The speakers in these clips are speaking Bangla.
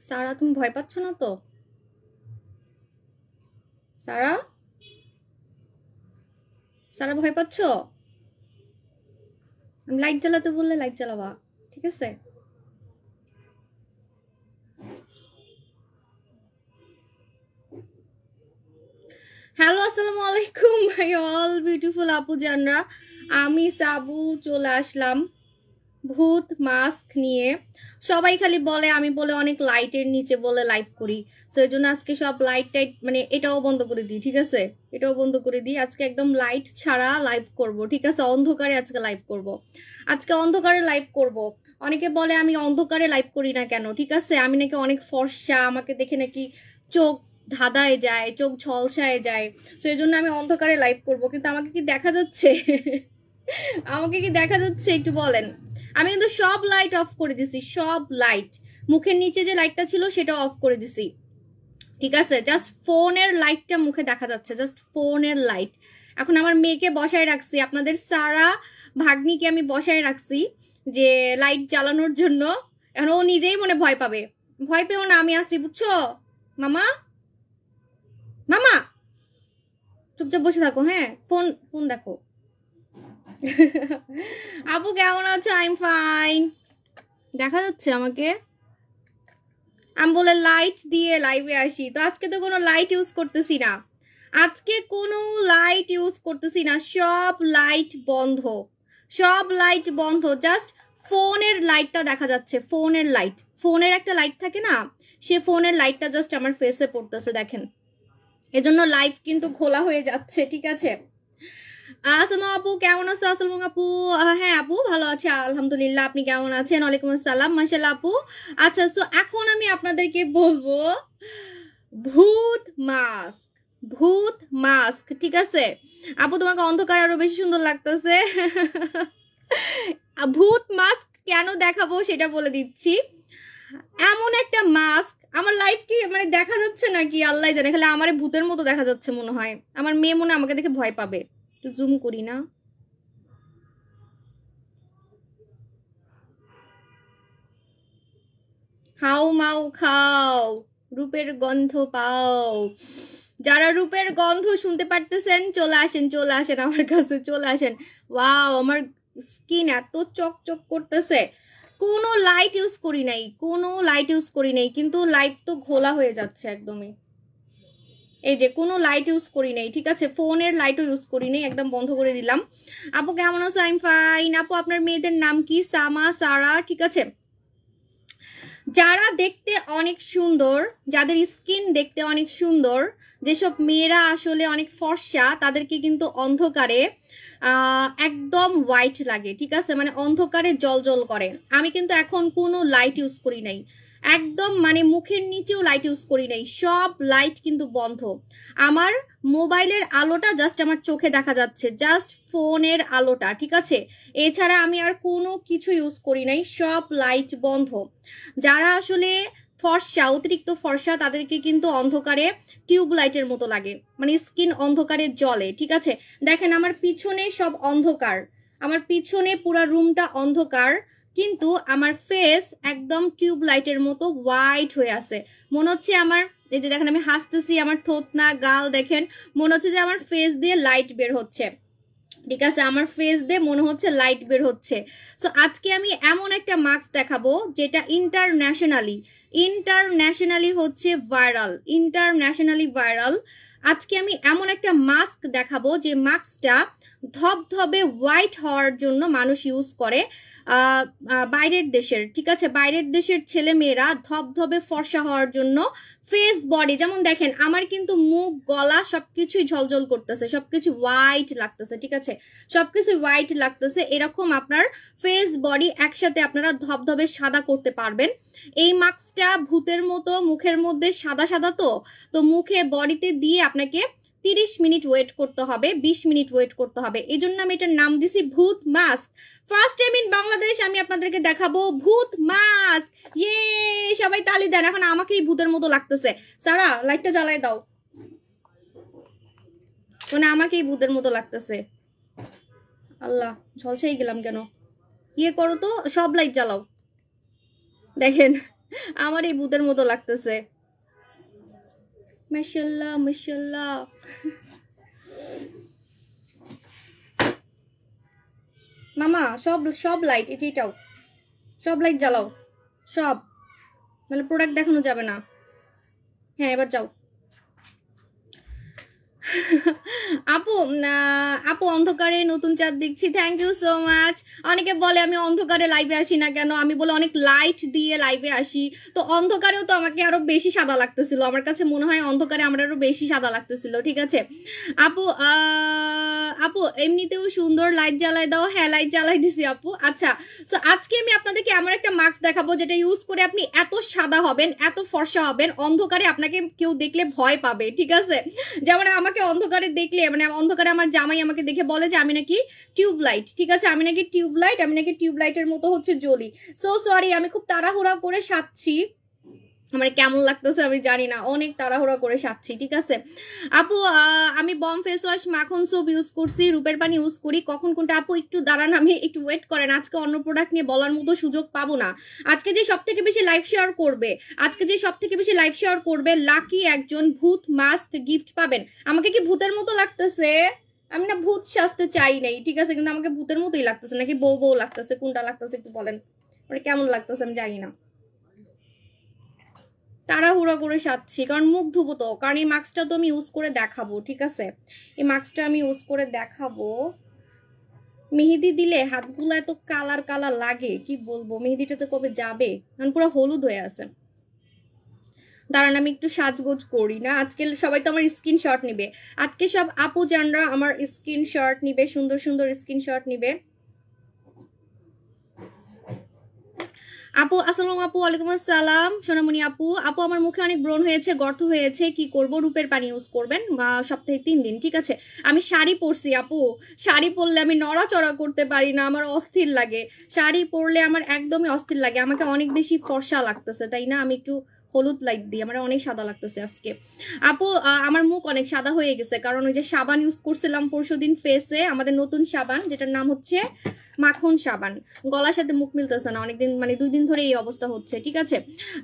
সারা তুমি ভয় পাচ্ছ না তো? সারা, সারা ভয় পাচ্ছ? লাইট জ্বালাতে বললে লাইট জ্বালাবা, ঠিক আছে? হ্যালো, আসসালামু আলাইকুম মাই অল বিউটিফুল আপু জানরা। আমি সাবু চলে আসলাম ভূত মাস্ক নিয়ে। সবাই খালি বলে, আমি বলে অনেক লাইটের নিচে বলে লাইভ করি, সো এই জন্য আজকে সব লাইট টাইট মানে এটাও বন্ধ করে দিই, ঠিক আছে? এটাও বন্ধ করে দিই, আজকে একদম লাইট ছাড়া লাইভ করব, ঠিক আছে? অন্ধকারে আজকে লাইভ করব, আজকে অন্ধকারে লাইভ করব। অনেকে বলে আমি অন্ধকারে লাইভ করি না কেন, ঠিক আছে? আমি নাকি অনেক ফর্সা, আমাকে দেখে নাকি চোখ ধাঁধায় যায়, চোখ ঝলসায় যায়, সো এই জন্য আমি অন্ধকারে লাইভ করব। কিন্তু আমাকে কি দেখা যাচ্ছে? আমাকে কি দেখা যাচ্ছে একটু বলেন? আমি কিন্তু সব লাইট অফ করে দিছি, সব লাইট, মুখের নিচে যে লাইটটা ছিল সেটা অফ করে দিছি, ঠিক আছে? জাস্ট ফোনের লাইটটা মুখে দেখা যাচ্ছে, জাস্ট ফোনের লাইট। এখন আমার মেয়েকে বসায় রাখছি, আপনাদের সারা ভাগ্নিকে আমি বসায় রাখছি যে লাইট জ্বালানোর জন্য। এখন ও নিজেই মনে ভয় পাবে। ভয় পেও না, আমি আসছি, বুঝছো? মামা, মামা চুপচাপ বসে থাকো, হ্যাঁ? ফোন ফোন দেখো। আপু কেমন আছো? I am fine. দেখা যাচ্ছে আমাকে? আমি বলে লাইট দিয়ে লাইভে আসি, তো আজকে তো কোনো লাইট ইউজ করতেছি না, আজকে কোনো লাইট ইউজ করতেছি না, সব লাইট বন্ধ, সব লাইট বন্ধ, জাস্ট ফোনের লাইটটা দেখা যাচ্ছে, ফোনের লাইট, ফোনের একটা লাইট থাকে না, সে ফোনের লাইটটা জাস্ট আমার ফেসে পড়তেছে, দেখেন? এজন্য লাইভ কিন্তু খোলা হয়ে যাচ্ছে, ঠিক আছে? আসসালামু আপু কেমন আছো? আসসালামু আপু, হ্যাঁ আপু ভালো আছে আলহামদুলিল্লাহ, আপনি কেমন আছেন? ওয়ালাইকুম আসসালাম, মাশাআল্লাহ আপু। আচ্ছা, তো এখন আমি আপনাদেরকে বলবো ভূত মাস্ক, ভূত মাস্ক, ঠিক আছে? আপু তোমাকে অন্ধকার আরো বেশি সুন্দর লাগতেছে। ভূত মাস্ক কেন দেখাবো সেটা বলে দিচ্ছি। এমন একটা মাস্ক, আমার লাইফ কি মানে দেখা যাচ্ছে নাকি আল্লাহ জানে, খালি আমার ভূতের মতো দেখা যাচ্ছে মনে হয়। আমার মেয়ে মনে আমাকে দেখে ভয় পাবে, একটু জুম করি না? হাউ মাউ খাও, রূপের গন্ধ পাও। যারা রূপের গন্ধ শুনতে পারতেছেন চলে আসেন, চলে আসেন আমার কাছে, চলে আসেন। ওয়াও, আমার স্কিন এত চকচক করতেছে। কোনো লাইট ইউজ করি নাই, কোনো লাইট ইউজ করি নাই, কিন্তু লাইট তো ঘোলা হয়ে যাচ্ছে একদমই। এই যে কোনো লাইট ইউজ করি নাই, ঠিক আছে? ফোনের লাইটও ইউজ করি নাই, একদম বন্ধ করে দিলাম। আপু কেমন আছো? I am fine. আপু আপনার মেয়েদের নাম কি? সামা, সারা, ঠিক আছে? যারা দেখতে অনেক সুন্দর, যাদের স্কিন দেখতে অনেক সুন্দর, যেসব মেয়েরা আসলে অনেক ফর্সা, তাদেরকে কিন্তু অন্ধকারে একদম হোয়াইট লাগে, ঠিক আছে? মানে অন্ধকারে জল জল করে। আমি কিন্তু এখন কোনো লাইট ইউজ করি নাই, একদম মানে মুখের নিচেও লাইট ইউজ করি নাই, সব লাইট কিন্তু বন্ধ। আমার মোবাইলের আলোটা জাস্ট আমার চোখে দেখা যাচ্ছে, জাস্ট ফোনের আলোটা, ঠিক আছে? এছাড়া আমি আর কোনো কিছু ইউজ করি নাই, সব লাইট বন্ধ। যারা আসলে ফর্সা, অতিরিক্ত ফর্সা, তাদেরকে কিন্তু অন্ধকারে টিউব লাইটের মতো লাগে, মানে স্কিন অন্ধকারে জ্বলে, ঠিক আছে? দেখেন আমার পিছনে সব অন্ধকার, আমার পিছনে পুরো রুমটা অন্ধকার, কিন্তু আমার ফেস একদম টিউব লাইটের মতো হোয়াইট হয়ে আছে। মনে হচ্ছে আমার, এই যে দেখেন আমি হাসতেছি, আমার থোতনা গাল দেখেন, মনে হচ্ছে যে আমার ফেস দিয়ে লাইট বের হচ্ছে, ঠিক আছে? আমার ফেস দিয়ে মনে হচ্ছে লাইট বের হচ্ছে। সো আজকে আমি এমন একটা মাস্ক দেখাবো যেটা ইন্টারন্যাশনালি, ইন্টারন্যাশনালি হচ্ছে ভাইরাল, ইন্টারন্যাশনালি ভাইরাল। আজকে আমি এমন একটা মাস্ক দেখাবো যে মাস্কটা ধবধবে হোয়াইট হওয়ার জন্য মানুষ ইউজ করে, বাইরের দেশের, ঠিক আছে? বাইরের দেশের ছেলে মেয়েরা ধবধবে ফর্সা হওয়ার জন্য ফেস বডি, যেমন দেখেন আমার কিন্তু মুখ গলা সবকিছুই ঝলঝল করতেছে, সবকিছু হোয়াইট লাগতেছে, ঠিক আছে? সবকিছু হোয়াইট লাগতেছে, এরকম আপনার ফেস বডি একসাথে আপনারা ধবধবে সাদা করতে পারবেন। এই মাস্কটা ভূতের মতো মুখের মধ্যে সাদা সাদা, তো তো মুখে বডিতে দিয়ে আপনাকে 30 মিনিট ওয়েট করতে হবে, 20 মিনিট ওয়েট করতে হবে, এই জন্য আমি এটার নাম দিছি ভূত mask. First time in Bangladesh আমি আপনাদেরকে দেখাবো ভূত মাস্ক। ইয়ে, সবাই তালি দেন, এখন আমাকেই ভূতের মতো লাগতেছে। সারা লাইটটা জ্বালাই দাও। মানে আমাকেই ভূতের মতো লাগতেছে। আল্লাহ, ঝলসাই গেলাম কেন? ইয়ে করো তো, সব লাইট জ্বালাও। দেখেন আমার এই ভূতের মতো লাগতেছে। মাশাআল্লাহ মাশাআল্লাহ। মামা সব লাইট, এটাও সব লাইট জ্বালাও, সব, নাহলে প্রোডাক্ট দেখানো যাবে না। হ্যাঁ এবার যাও। আপু আপু অন্ধকারে নতুন চাঁদ দেখছি, থ্যাংক ইউ সো মাচ। অনেকে বলে আমি অন্ধকারে লাইভে আসি না কেন, আমি বলে অনেক লাইট দিয়ে লাইভে আসি। তো অন্ধকারেও তো আমাকে আরো বেশি সাদা লাগতেছিল, আমার কাছে মনে হয় অন্ধকারে আমার আরো বেশি সাদা লাগতেছিল। ঠিক আছে আপু, আপু এমনিতেও সুন্দর, লাইট জ্বালাই দাও। হ্যাঁ লাইট জ্বালাই দিছি আপু। আচ্ছা, সো আজকে আমি আপনাদেরকে এমন একটা মাস্ক দেখাবো যেটা ইউজ করে আপনি এত সাদা হবেন, এত ফর্সা হবেন, অন্ধকারে আপনাকে কেউ দেখলে ভয় পাবে। ঠিক আছে, যেমন আমাকে অন্ধকারে দেখলে, মানে অন্ধকারে আমার জামাই আমাকে দেখে বলে যে আমি নাকি টিউবলাইট। ঠিক আছে, আমি নাকি টিউবলাইট, আমি নাকি টিউবলাইটের মতো হচ্ছে জ্বলি। সো সরি, আমি খুব তাড়াহুড়া করে সাজছি, আমার কেমন লাগতেছে আমি জানি না, অনেক তাড়াহুড়া করে সাজছি। ঠিক আছে আপু, আমি বম ফেস ওয়াশ, মাখন সোপ ইউজ করছি, রূপের পানি ইউজ করি। কখন কোনটা আপু একটু দাঁড়ান, আমি একটু ওয়েট করেন, আজকে অন্য প্রোডাক্ট নিয়ে বলার মতো সুযোগ পাবো না। আজকে যে সব থেকে বেশি লাইভ শেয়ার করবে, আজকে যে সব থেকে বেশি লাইভ শেয়ার করবে, লাকি একজন ভূত মাস্ক গিফট পাবেন। আমাকে কি ভূতের মতো লাগতেছে? আমি না ভূত সাজতে চাই নাই, ঠিক আছে, কিন্তু আমাকে ভূতের মতোই লাগতেছে, নাকি বউ বউ লাগতেছে, কোনটা লাগতেছে একটু বলেন, মানে কেমন লাগতেছে আমি জানি না। তাড়াহুড়া করে সাজছি কারণ মুখ ধুবো তো, কারণ এই মাস্কটা তো আমি ইউজ করে দেখাবো। ঠিক আছে, এই মাস্কটা আমি ইউজ করে দেখাবো। মেহেদি দিলে হাতগুলো এত কালার কালার লাগে, কি বলবো, মেহেদিটা তো কবে যাবে, কারণ পুরো হলুদ হয়ে আছে। দাঁড়ান আমি একটু সাজগোজ করি না, আজকে সবাই তো আমার স্ক্রিনশট নিবে, আজকে সব আপু জানরা আমার স্ক্রিনশট নিবে, সুন্দর সুন্দর স্ক্রিনশট নিবে। আপু আসসালামু আপু, ওয়ালাইকুম আসসালাম সোনামণি আপু। আপু আমার মুখে অনেক ব্রণ হয়েছে, গর্ত হয়েছে, কি করব? রূপের পানি ইউজ করবেন সপ্তাহে 3 দিন। ঠিক আছে, আমি শাড়ি পরছি আপু, শাড়ি পরলে আমি নড়াচড়া করতে পারি না, আমার অস্থির লাগে, শাড়ি পরলে আমার একদমই অস্থির লাগে, আমাকে অনেক বেশি ফর্সা লাগতেছে, তাই না? আমি একটু হলুদ লাইট দিই, আমার অনেক সাদা লাগতেছে আজকে। আপু আমার মুখ অনেক সাদা হয়ে গেছে, কারণ ওই যে সাবান ইউজ করছিলাম পরশুদিন ফেসে, আমাদের নতুন সাবান যেটার নাম হচ্ছে মাখন সাবান, গলার সাথে মুখ মিলতেছে না অনেকদিন, মানে 2 দিন ধরে এই অবস্থা হচ্ছে। ঠিক আছে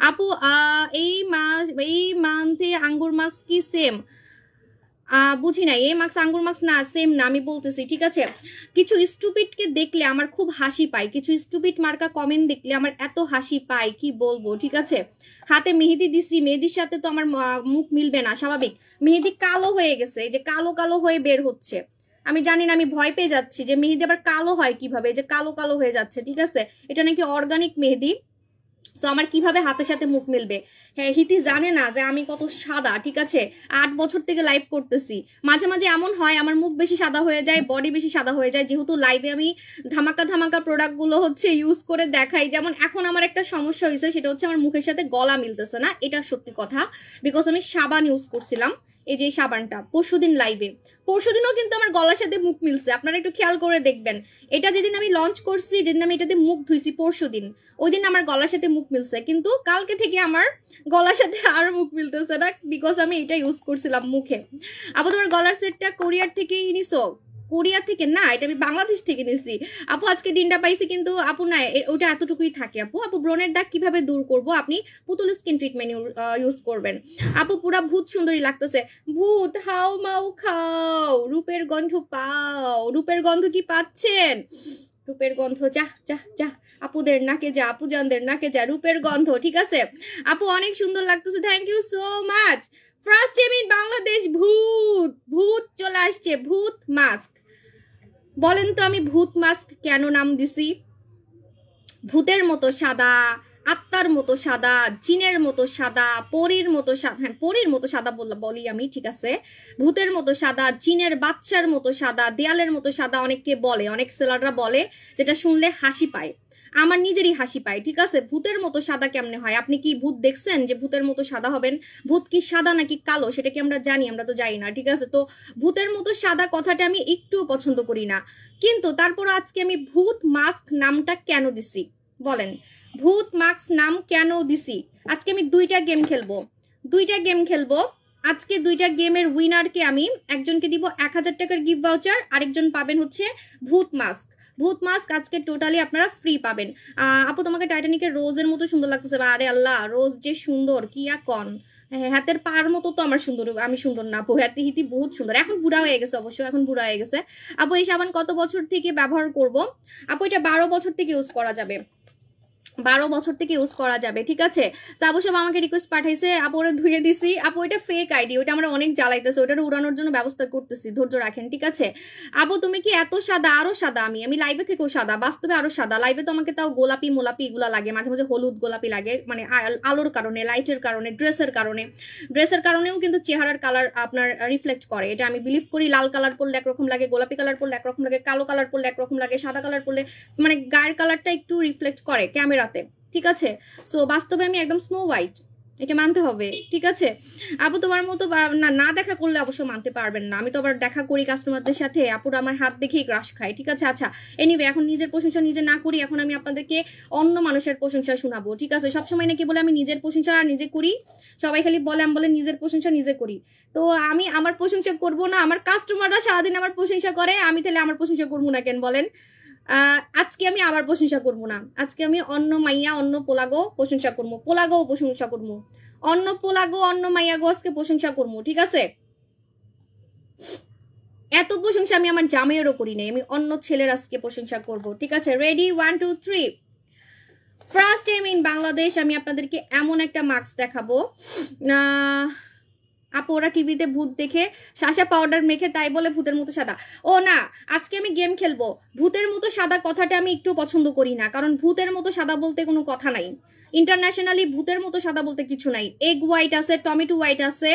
আপু, এই মান্থে আঙ্গুর মাস্ক কি সেম? বুঝি নাই, এই মাস্ক আঙ্গুর মাস্ক না, সেম না, আমি বলতেছি। ঠিক আছে, কিছু স্টুপিডকে দেখলে আমার খুব হাসি পায়, কিছু স্টুপিড মার্কা কমেন্ট দেখলে আমার এত হাসি পায়, কি বলবো। ঠিক আছে, হাতে মেহেদি দিছি, মেহেদির সাথে তো আমার মুখ মিলবে না, স্বাভাবিক। মেহেদি কালো হয়ে গেছে, এই যে কালো কালো হয়ে বের হচ্ছে, আমি জানি না, আমি ভয় পেয়ে যাচ্ছি যে মেহেদি আবার কালো হয় কিভাবে, যে কালো কালো হয়ে যাচ্ছে। ঠিক আছে, এটা নাকি অর্গানিক মেহেদি, সো আমার কিভাবে হাতের সাথে মুখ মিলবে? হ্যাঁ, হিতি জানে না যে আমি কত সাদা। ঠিক আছে, 8 বছর থেকে লাইভ করতেছি, মাঝে মাঝে এমন হয় আমার মুখ বেশি সাদা হয়ে যায়, বডি বেশি সাদা হয়ে যায়, যেহেতু লাইভে আমি ধামাকা ধামাকা প্রোডাক্টগুলো হচ্ছে ইউজ করে দেখাই। যেমন এখন আমার একটা সমস্যা হয়েছে, সেটা হচ্ছে আমার মুখের সাথে গলা মিলতেছে না, এটা সত্যি কথা, বিকজ আমি সাবান ইউজ করছিলাম, এই যে সাবানটা পরশুদিন লাইভে, পরশুদিনও কিন্তু আমার গলার সাথে মুখ মিলছে, আপনারা একটু খেয়াল করে দেখবেন। এটা যেদিন আমি লঞ্চ করছি, যেদিন আমি এটাতে মুখ ধুইছি পরশুদিন, ওই দিন আমার গলার সাথে মুখ মিলছে, কিন্তু কালকে থেকে আমার গলার সাথে আর মুখ মিলতেছে না, বিকজ আমি এটা ইউজ করছিলাম মুখে। আপু তোমার গলার সেটটা কোরিয়ার থেকে নিছো? কোরিয়া থেকে না, এটা আমি বাংলাদেশ থেকে নিছি আপু। আজকে দিনটা পাইছি, কিন্তু আপু না, ওটা এতটুকুই থাকে আপু। আপু ব্রণের দাগ কিভাবে দূর করব? আপনি পুতুল স্কিন ট্রিটমেন্ট ইউজ করবেন। আপু পুরা ভূত সুন্দরী লাগতেছে। ভূত হাও মাও খাও, রূপের গন্ধ পাও, রূপের গন্ধ কি পাচ্ছেন? রূপের গন্ধ, যা যা যা, আপুদের নাকে যা, আপু জানদের নাকে যা, রূপের গন্ধ। ঠিক আছে আপু, অনেক সুন্দর লাগতেছে, thank you so much. First time in Bangladesh ভূত, ভূত চলে আসছে, ভূত মাস্ক। বলেন তো আমি ভূত মাস্ক কেন নাম দিছি? ভূতের মতো সাদা, আত্মার মতো সাদা, জিনের মতো সাদা, পরীর মতো সাদা, হ্যাঁ পরীর মতো সাদা বলি আমি। ঠিক আছে, ভূতের মতো সাদা, জিনের বাচ্চার মতো সাদা, দেয়ালের মতো সাদা, অনেককে বলে, অনেক সেলাররা বলে, যেটা শুনলে হাসি পায়, আমার নিজেরই হাসি পায়। ঠিক আছে, ভূতের মতো সাদা কেমনে হয়? আপনি কি ভূত দেখছেন যে ভূতের মতো সাদা হবেন? ভূত কি সাদা নাকি কালো সেটা কি আমরা জানি? আমরা তো জানি না। ঠিক আছে, তো ভূতের মতো সাদা কথাটা আমি একটুও পছন্দ করি না, কিন্তু তারপর আজকে আমি ভূত মাস্ক নামটা কেন দিছি বলেন? ভূত মাস্ক নাম কেন দিছি? আজকে আমি 2টা গেম খেলবো, 2টা গেম খেলবো। আজকে দুইটা গেমের উইনারকে আমি একজনকে দিব 1000 টাকার গিফট ভাউচার, আরেকজন পাবেন হচ্ছে ভূত মাস্ক। ভূত মাস্ক আজকে টোটালি আপনারা ফ্রি পাবেন। আপু তোমাকে টাইটানিকের রোজের মতো সুন্দর লাগতেছে। আরে আল্লাহ, রোজ যে সুন্দর কি কন, হাতের পার মতো তো আমার সুন্দর, আমি সুন্দর না আপু, হাতে হিতি বহুত সুন্দর। এখন বুড়া হয়ে গেছে অবশ্য, এখন বুড়া হয়ে গেছে। আপু এই সাবান কত বছর থেকে ব্যবহার করব? আপু এটা 12 বছর থেকে ইউজ করা যাবে, 12 বছর থেকে ইউজ করা যাবে, ঠিক আছে। সাবু সব আমাকে রিকোয়েস্ট পাঠাইছে, আপু ওটা ধুয়ে দিছি। আপু এটা ফেক আইডি, ওটা আমরা অনেক জ্বালাইতেছে, ওটা উড়ানোর জন্য ব্যবস্থা করতেছি, ধৈর্য রাখেন, ঠিক আছে। আপু তুমি কি এত সাদা? আরো সাদা, আমি লাইভে থেকেও সাদা, বাস্তবে আরো সাদা। লাইভে তো আমাকে তাও গোলাপি মোলাপি এগুলা লাগে, মাঝে মাঝে হলুদ গোলাপি লাগে, মানে আলোর কারণে, লাইটের কারণে, ড্রেসের কারণেও কিন্তু চেহারার কালার আপনার রিফ্লেক্ট করে, এটা আমি বিলিভ করি। লাল কালার পরলে একরকম লাগে, গোলাপি কালার পরলে একরকম লাগে, কালো কালার পরলে একরকম লাগে, সাদা কালার পরলে মানে গায়ের কালারটা একটু রিফ্লেক্ট করে ক্যামেরাতে, ঠিক আছে। সো বাস্তবে আমি একদম স্নো হোয়াইট, এটা মানতে হবে, ঠিক আছে। আপু তোমার মতো না দেখা করলে অবশ্য মানতে পারবেন না, আমি তো আবার দেখা করি কাস্টমারদের সাথে, আপুরা আমার হাত দেখেই ক্রাশ খায়, ঠিক আছে। আচ্ছা এনিওয়ে, এখন নিজের প্রশংসা নিজে না করি, এখন আমি আপনাদেরকে অন্য মানুষের প্রশংসা শোনাবো, ঠিক আছে। সবসময় নাকি বলে আমি নিজের প্রশংসা নিজে করি, সবাই খালি বলে আমি বলে নিজের প্রশংসা নিজে করি। তো আমি আমার প্রশংসা করব না, আমার কাস্টমাররা সারাদিন আমার প্রশংসা করে, আমি তাহলে আমার প্রশংসা করবো না কেন বলেন। আজকে আমি আবার প্রশংসা করবো না, আজকে আমি অন্য মাইয়া অন্য পোলাগো প্রশংসা করবো, পোলাগো প্রশংসা করবো, অন্য পোলাগো অন্য মাইয়া গো আজকে প্রশংসা করবো, ঠিক আছে। এত প্রশংসা আমি আমার জামাইয়েরও করি নাই, আমি অন্য ছেলের আজকে প্রশংসা করব, ঠিক আছে। Ready 1 2 3। First time in Bangladesh আমি আপনাদেরকে এমন একটা মাস্ক দেখাবো। আপু ওরা টিভিতে ভূত দেখে শাসা পাউডার মেখে তাই বলে ভূতের মতো সাদা। ও না, আজকে আমি গেম খেলবো। ভূতের মতো সাদা কথাটা আমি একটু পছন্দ করি না, কারণ ভূতের মতো সাদা বলতে কোনো কথা নাই। ইন্টারন্যাশনালি ভূতের মতো সাদা বলতে কিছু নাই। এগ হোয়াইট আছে, টমেটো হোয়াইট আছে,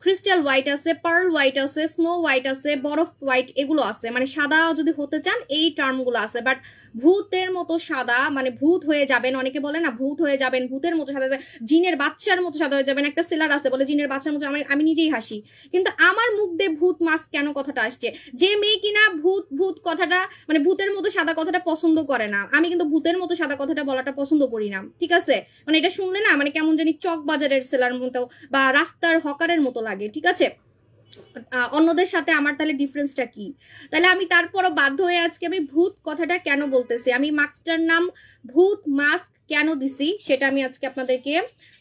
ক্রিস্টাল হোয়াইট আছে, পার্ল হোয়াইট আছে, স্নো হোয়াইট আছে, বরফ হোয়াইট, এগুলো আছে। মানে সাদা যদি হতে চান এই টার্মগুলো আছে, বাট ভূতের মতো সাদা মানে ভূত হয়ে যাবেন, অনেকে বলে না ভূত হয়ে যাবেন, ভূতের মতো সাদা, জিনের বাচ্চার মতো সাদা হয়ে যাবেন। একটা সেলার আছে বলে জিনের বাচ্চার মতো, আমি নিজেই হাসি, কিন্তু আমার মুখ দিয়ে ভূত মাস্ক কেন কথাটা আসছে? যে মেয়ে কিনা ভূত ভূত কথাটা মানে ভূতের মতো সাদা কথাটা পছন্দ করে না, আমি কিন্তু ভূতের মতো সাদা কথাটা বলাটা পছন্দ করি না, ঠিক আছে। মানে এটা শুনলে না মানে কেমন জানি চক বাজারের সেলার মতো বা রাস্তার হকারের মতো লাগে, ঠিক আছে। অন্যদের সাথে আমার তাহলে ডিফারেন্সটা কি? তাহলে আমি তারপরও বাধ্য হয়ে আজকে আমি ভূত কথাটা কেন বলতেছি, আমি মাস্কটার নাম ভূত মাস্ক কেন দিছি সেটা আমি আজকে আপনাদেরকে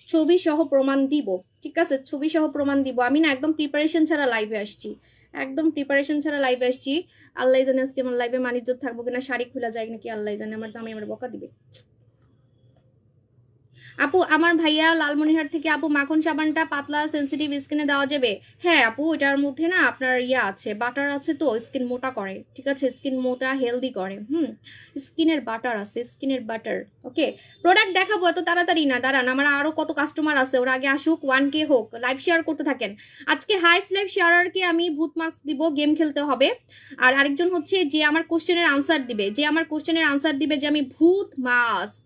ছবি সহ প্রমাণ দিব, ঠিক আছে। ছবি সহ প্রমাণ দিব। আমি না একদম প্রিপারেশন ছাড়া লাইভে আসছি, একদম প্রিপারেশন ছাড়া লাইভে আসছি। আল্লাহ জানে আজকে আমার লাইভে মানিজ্য থাকবো কিনা, শাড়ি খোলা যায় নাকি আল্লাহ জানে, আমার জামাই আমার বকা দিবে। আপু আমার ভাইয়া লালমনিরহাট থেকে, আপু মাখন সাবানটা পাতলা সেন্সিটিভ স্কিনে দেওয়া যাবে? হ্যাঁ আপু, এটার মধ্যে না আপনার আছে, বাটার আছে, তো স্কিন মোটা করে, ঠিক আছে, স্কিন মোটা হেলদি করে। স্কিনের বাটার আছে, স্কিনের বাটার। ওকে, প্রোডাক্ট দেখাবো এত তাড়াতাড়ি না, দাঁড়ান, আমার আরো কত কাস্টমার আছে, ওরা আগে আসুক, 1K হোক, লাইভ শেয়ার করতে থাকেন। আজকে হাইস্ট লাইভ শেয়ারকে আমি ভূত মাস্ক দিব, গেম খেলতে হবে। আর আরেকজন হচ্ছে যে আমার কোশ্চেনের আনসার দিবে, যে আমি ভূত মাস্ক,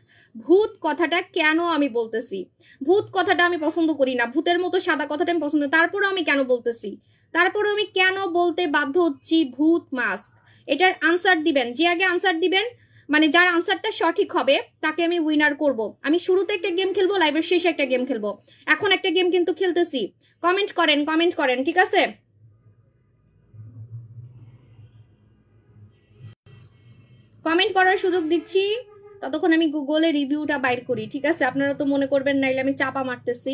ভূত কথাটা কেন আমি বলতেছি, ভূত কথাটা আমি পছন্দ করি না, ভূতের মতো সাদা কথাটা আমি পছন্দ, তারপরেও আমি কেন বলতেছি, তারপরেও আমি কেন বলতে বাধ্য হচ্ছি ভূত মাস্ক, এটার আনসার দিবেন। যে আগে আনসার দিবেন, মানে যার আনসারটা সঠিক হবে তাকে আমি উইনার করব। আমি শুরুতে একটা গেম খেলবো, লাইভের শেষে একটা গেম খেলবো, এখন একটা গেম কিন্তু খেলতেছি। কমেন্ট করেন, ঠিক আছে। কমেন্ট করার সুযোগ দিচ্ছি, ততক্ষণ আমি গুগলে রিভিউটা বাইর করি, ঠিক আছে। আপনারা তো মনে করবেন নাইলে আমি চাপা মারতেছি,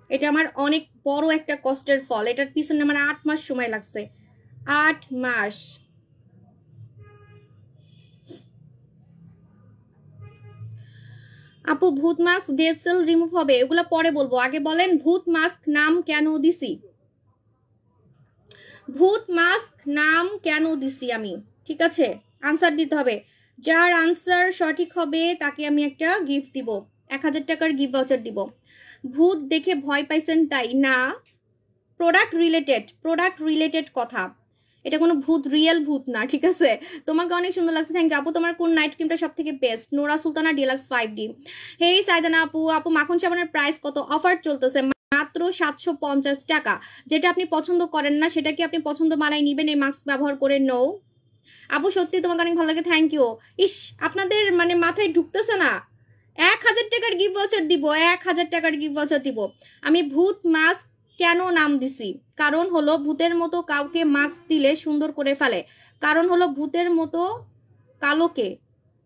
এটা আমার অনেক বড় একটা কষ্টের ফল, এটার পিছনে আমার 8 মাস সময় লাগছে, 8 মাস। আপু ভূত মাস্ক ডেড সেল রিমুভ হবে? এগুলা পরে বলবো, আগে বলেন ভূত মাস্ক নাম কেন দিছি, ভূত মাস্ক নাম কেন দিছি আমি, ঠিক আছে। আনসার দিতে হবে, যার আনসার সঠিক হবে তাকে আমি একটা গিফট দিব, 1000 টাকার গিফট ভাউচার দিব। ভূত দেখে ভয় পাইছেন তাই না, প্রোডাক্ট রিলেটেড কথা, এটা কোনো ভূত রিয়েল ভূত না, ঠিক আছে। তোমাকে অনেক সুন্দর লাগছে, থ্যাংক ইউ আপু। তোমার কোন নাইট ক্রিমটা সব থেকে best? Nora Sultana deluxe 5D। হেই সাইদানা আপু মাখন সাবানের প্রাইস কত? অফার চলতেছে মাত্র 750 টাকা। যেটা আপনি পছন্দ করেন না সেটা কি আপনি পছন্দ বানাই নিবেন এই মাস্ক ব্যবহার করে? নো আপু, সত্যি তোমাকে অনেক ভালো লাগে, থ্যাংক ইউ। ইস, আপনাদের মানে মাথায় ঢুকতেছে না, 1000 টাকার গিফট ভাউচার দিব, 1000 টাকার গিফট ভাউচার দিব। আমি ভূত মাস্ক কেন নাম দিছি? কারণ হলো ভূতের মতো কাউকে মাস্ক দিলে সুন্দর করে ফেলে। কারণ হলো ভূতের মতো কালোকে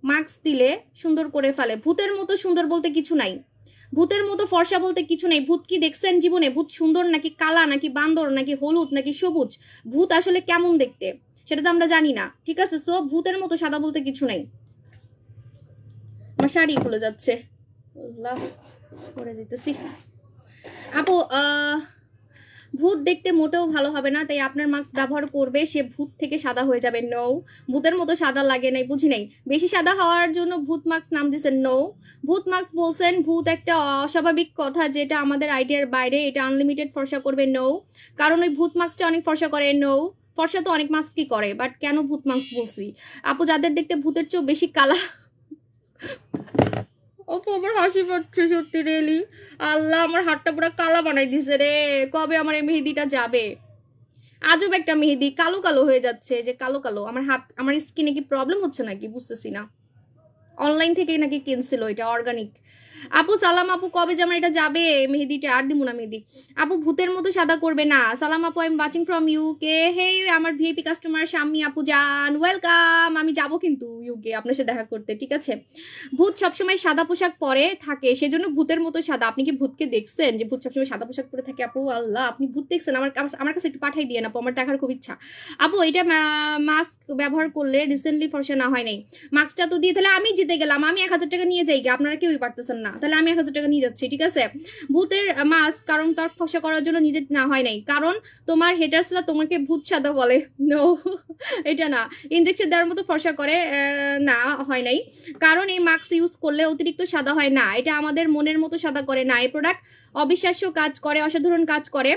মাস্ক দিলে সুন্দর করে ফেলে। ভূতের মতো সুন্দর বলতে কিছু নাই, ভূতের মতো ফর্সা বলতে কিছু নেই। ভূত কি দেখছেন জীবনে? ভূত সুন্দর নাকি কালা নাকি বান্দর নাকি হলুদ নাকি সবুজ? ভূত আসলে কেমন দেখতে সেটা তো আমরা জানি না, ঠিক আছে? সো ভূতের মতো সাদা বলতে কিছু নাই। আমার শাড়ি খুলে যাচ্ছে, আল্লাহ পরে যেতেছি। আপু ভূত দেখতে মোটেও ভালো হবে না, তাই আপনার মাস্ক ব্যবহার করবে সে ভূত থেকে সাদা হয়ে যাবে। নো, ভূতের মতো সাদা লাগে নাই, বুঝি নাই। বেশি সাদা হওয়ার জন্য ভূত মাস্ক নাম দিয়েছেন। নো, ভূত মাস্ক বলছেন ভূত একটা অস্বাভাবিক কথা যেটা আমাদের আইডিয়ার বাইরে, এটা আনলিমিটেড ফর্সা করবে। নো, কারণ ওই ভূত মাস্কটা অনেক ফর্সা করে। নো, ফর্সা তো অনেক মাস্কই করে, বাট কেন ভূত মাস্ক বলছি? আপু যাদের দেখতে ভূতের চেয়েও বেশি কালা। ওপো আমার হাসি পাচ্ছে সত্যি, রেলি আল্লাহ আমার হাতটা পুরো কালা বানাই দিছে রে। কবে আমার এই মেহেদিটা যাবে? আজব একটা মেহেদি, কালো কালো হয়ে যাচ্ছে, যে কালো কালো। আমার হাত, আমার স্কিনে কি প্রবলেম হচ্ছে নাকি বুঝতেছি না। অনলাইন থেকে নাকি কিনছিল, এটা অর্গানিক। আপু সালাম আপু, কবে যে আমার এটা যাবে মেহেদিটা? আর দিব না মেহেদি। আপু ভূতের মতো সাদা করবে না। সালাম আপু, I am watching from UK. হে আমার ভিআইপি কাস্টমার শাম্মী আপু জান, ওয়েলকাম। আমি যাব কিন্তু ইউকে আপনার সাথে দেখা করতে, ঠিক আছে? ভূত সবসময় সাদা পোশাক পরে থাকে, সেজন্য ভূতের মতো সাদা। আপনি কি ভূতকে দেখছেন যে ভূত সবসময় সাদা পোশাক পরে থাকে? আপু আল্লাহ, আপনি ভূত দেখছেন? আমার কাছে একটু পাঠাই দিয়ে আপু, আমার দেখার খুব ইচ্ছা। আপু এটা মাস্ক ব্যবহার করলে রিসেন্টলি ফর্সা না হয় নাই। মাস্কটা তো দিয়ে তাহলে আমি জিতে গেলাম, আমি 1000 টাকা নিয়ে যাই, আপনারা কেউই পারতেছেন না, তাহলে আমি 1000 টাকা নিয়ে যাচ্ছি, ঠিক আছে? ভূতের মাস্ক কারণ তার ফসা করার জন্য নিজে না হয় নাই, কারণ তোমার হেটার্সরা তোমাকে ভূত সাদা বলে। নো, এটা না, ইনজেকশন দেওয়ার মতো ফসা করে না, হয় নাই। কারণ এই মাস্ক ইউজ করলে অতিরিক্ত সাদা হয় না, এটা আমাদের মনের মতো সাদা করে না। এই প্রোডাক্ট অবিশ্বাস্য কাজ করে, অসাধারণ কাজ করে,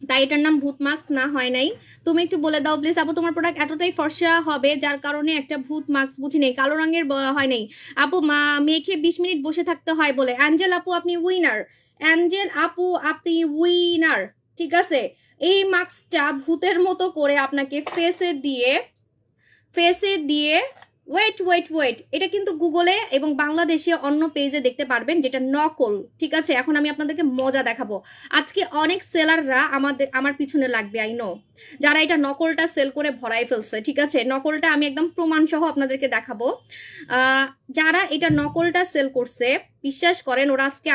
তাই এটার নাম ভূত মাস্ক না, হয় নাই। তুমি একটু বলে দাও প্লিজ আপু, তোমার প্রোডাক্ট এতটাই ফর্সা হবে যার কারণে একটা ভূত মাস্ক বুঝি নেই, কালো রঙের হয় নাই। আপু মেখে 20 মিনিট বসে থাকতে হয় বলে। অ্যাঞ্জেল আপু আপনি উইনার, অ্যাঞ্জেল আপু আপনি উইনার, ঠিক আছে? এই মাস্কটা ভূতের মতো করে আপনাকে ফেসে দিয়ে ওয়েট, এটা কিন্তু গুগলে এবং বাংলাদেশে অন্য পেজে দেখতে পারবেন, যেটা নকল, ঠিক আছে? এখন আমি আপনাদেরকে মজা দেখাবো। আজকে অনেক সেলাররা আমার পিছনে লাগবে, আই নো, যারা এটা নকলটা সেল করে ভরাই ফেলছে, ঠিক আছে? নকলটা আমি একদম প্রমাণ সহ আপনাদেরকে দেখাবো। যারা এটা নকলটা সেল করছে, বিশ্বাস করেন ওরা আজকে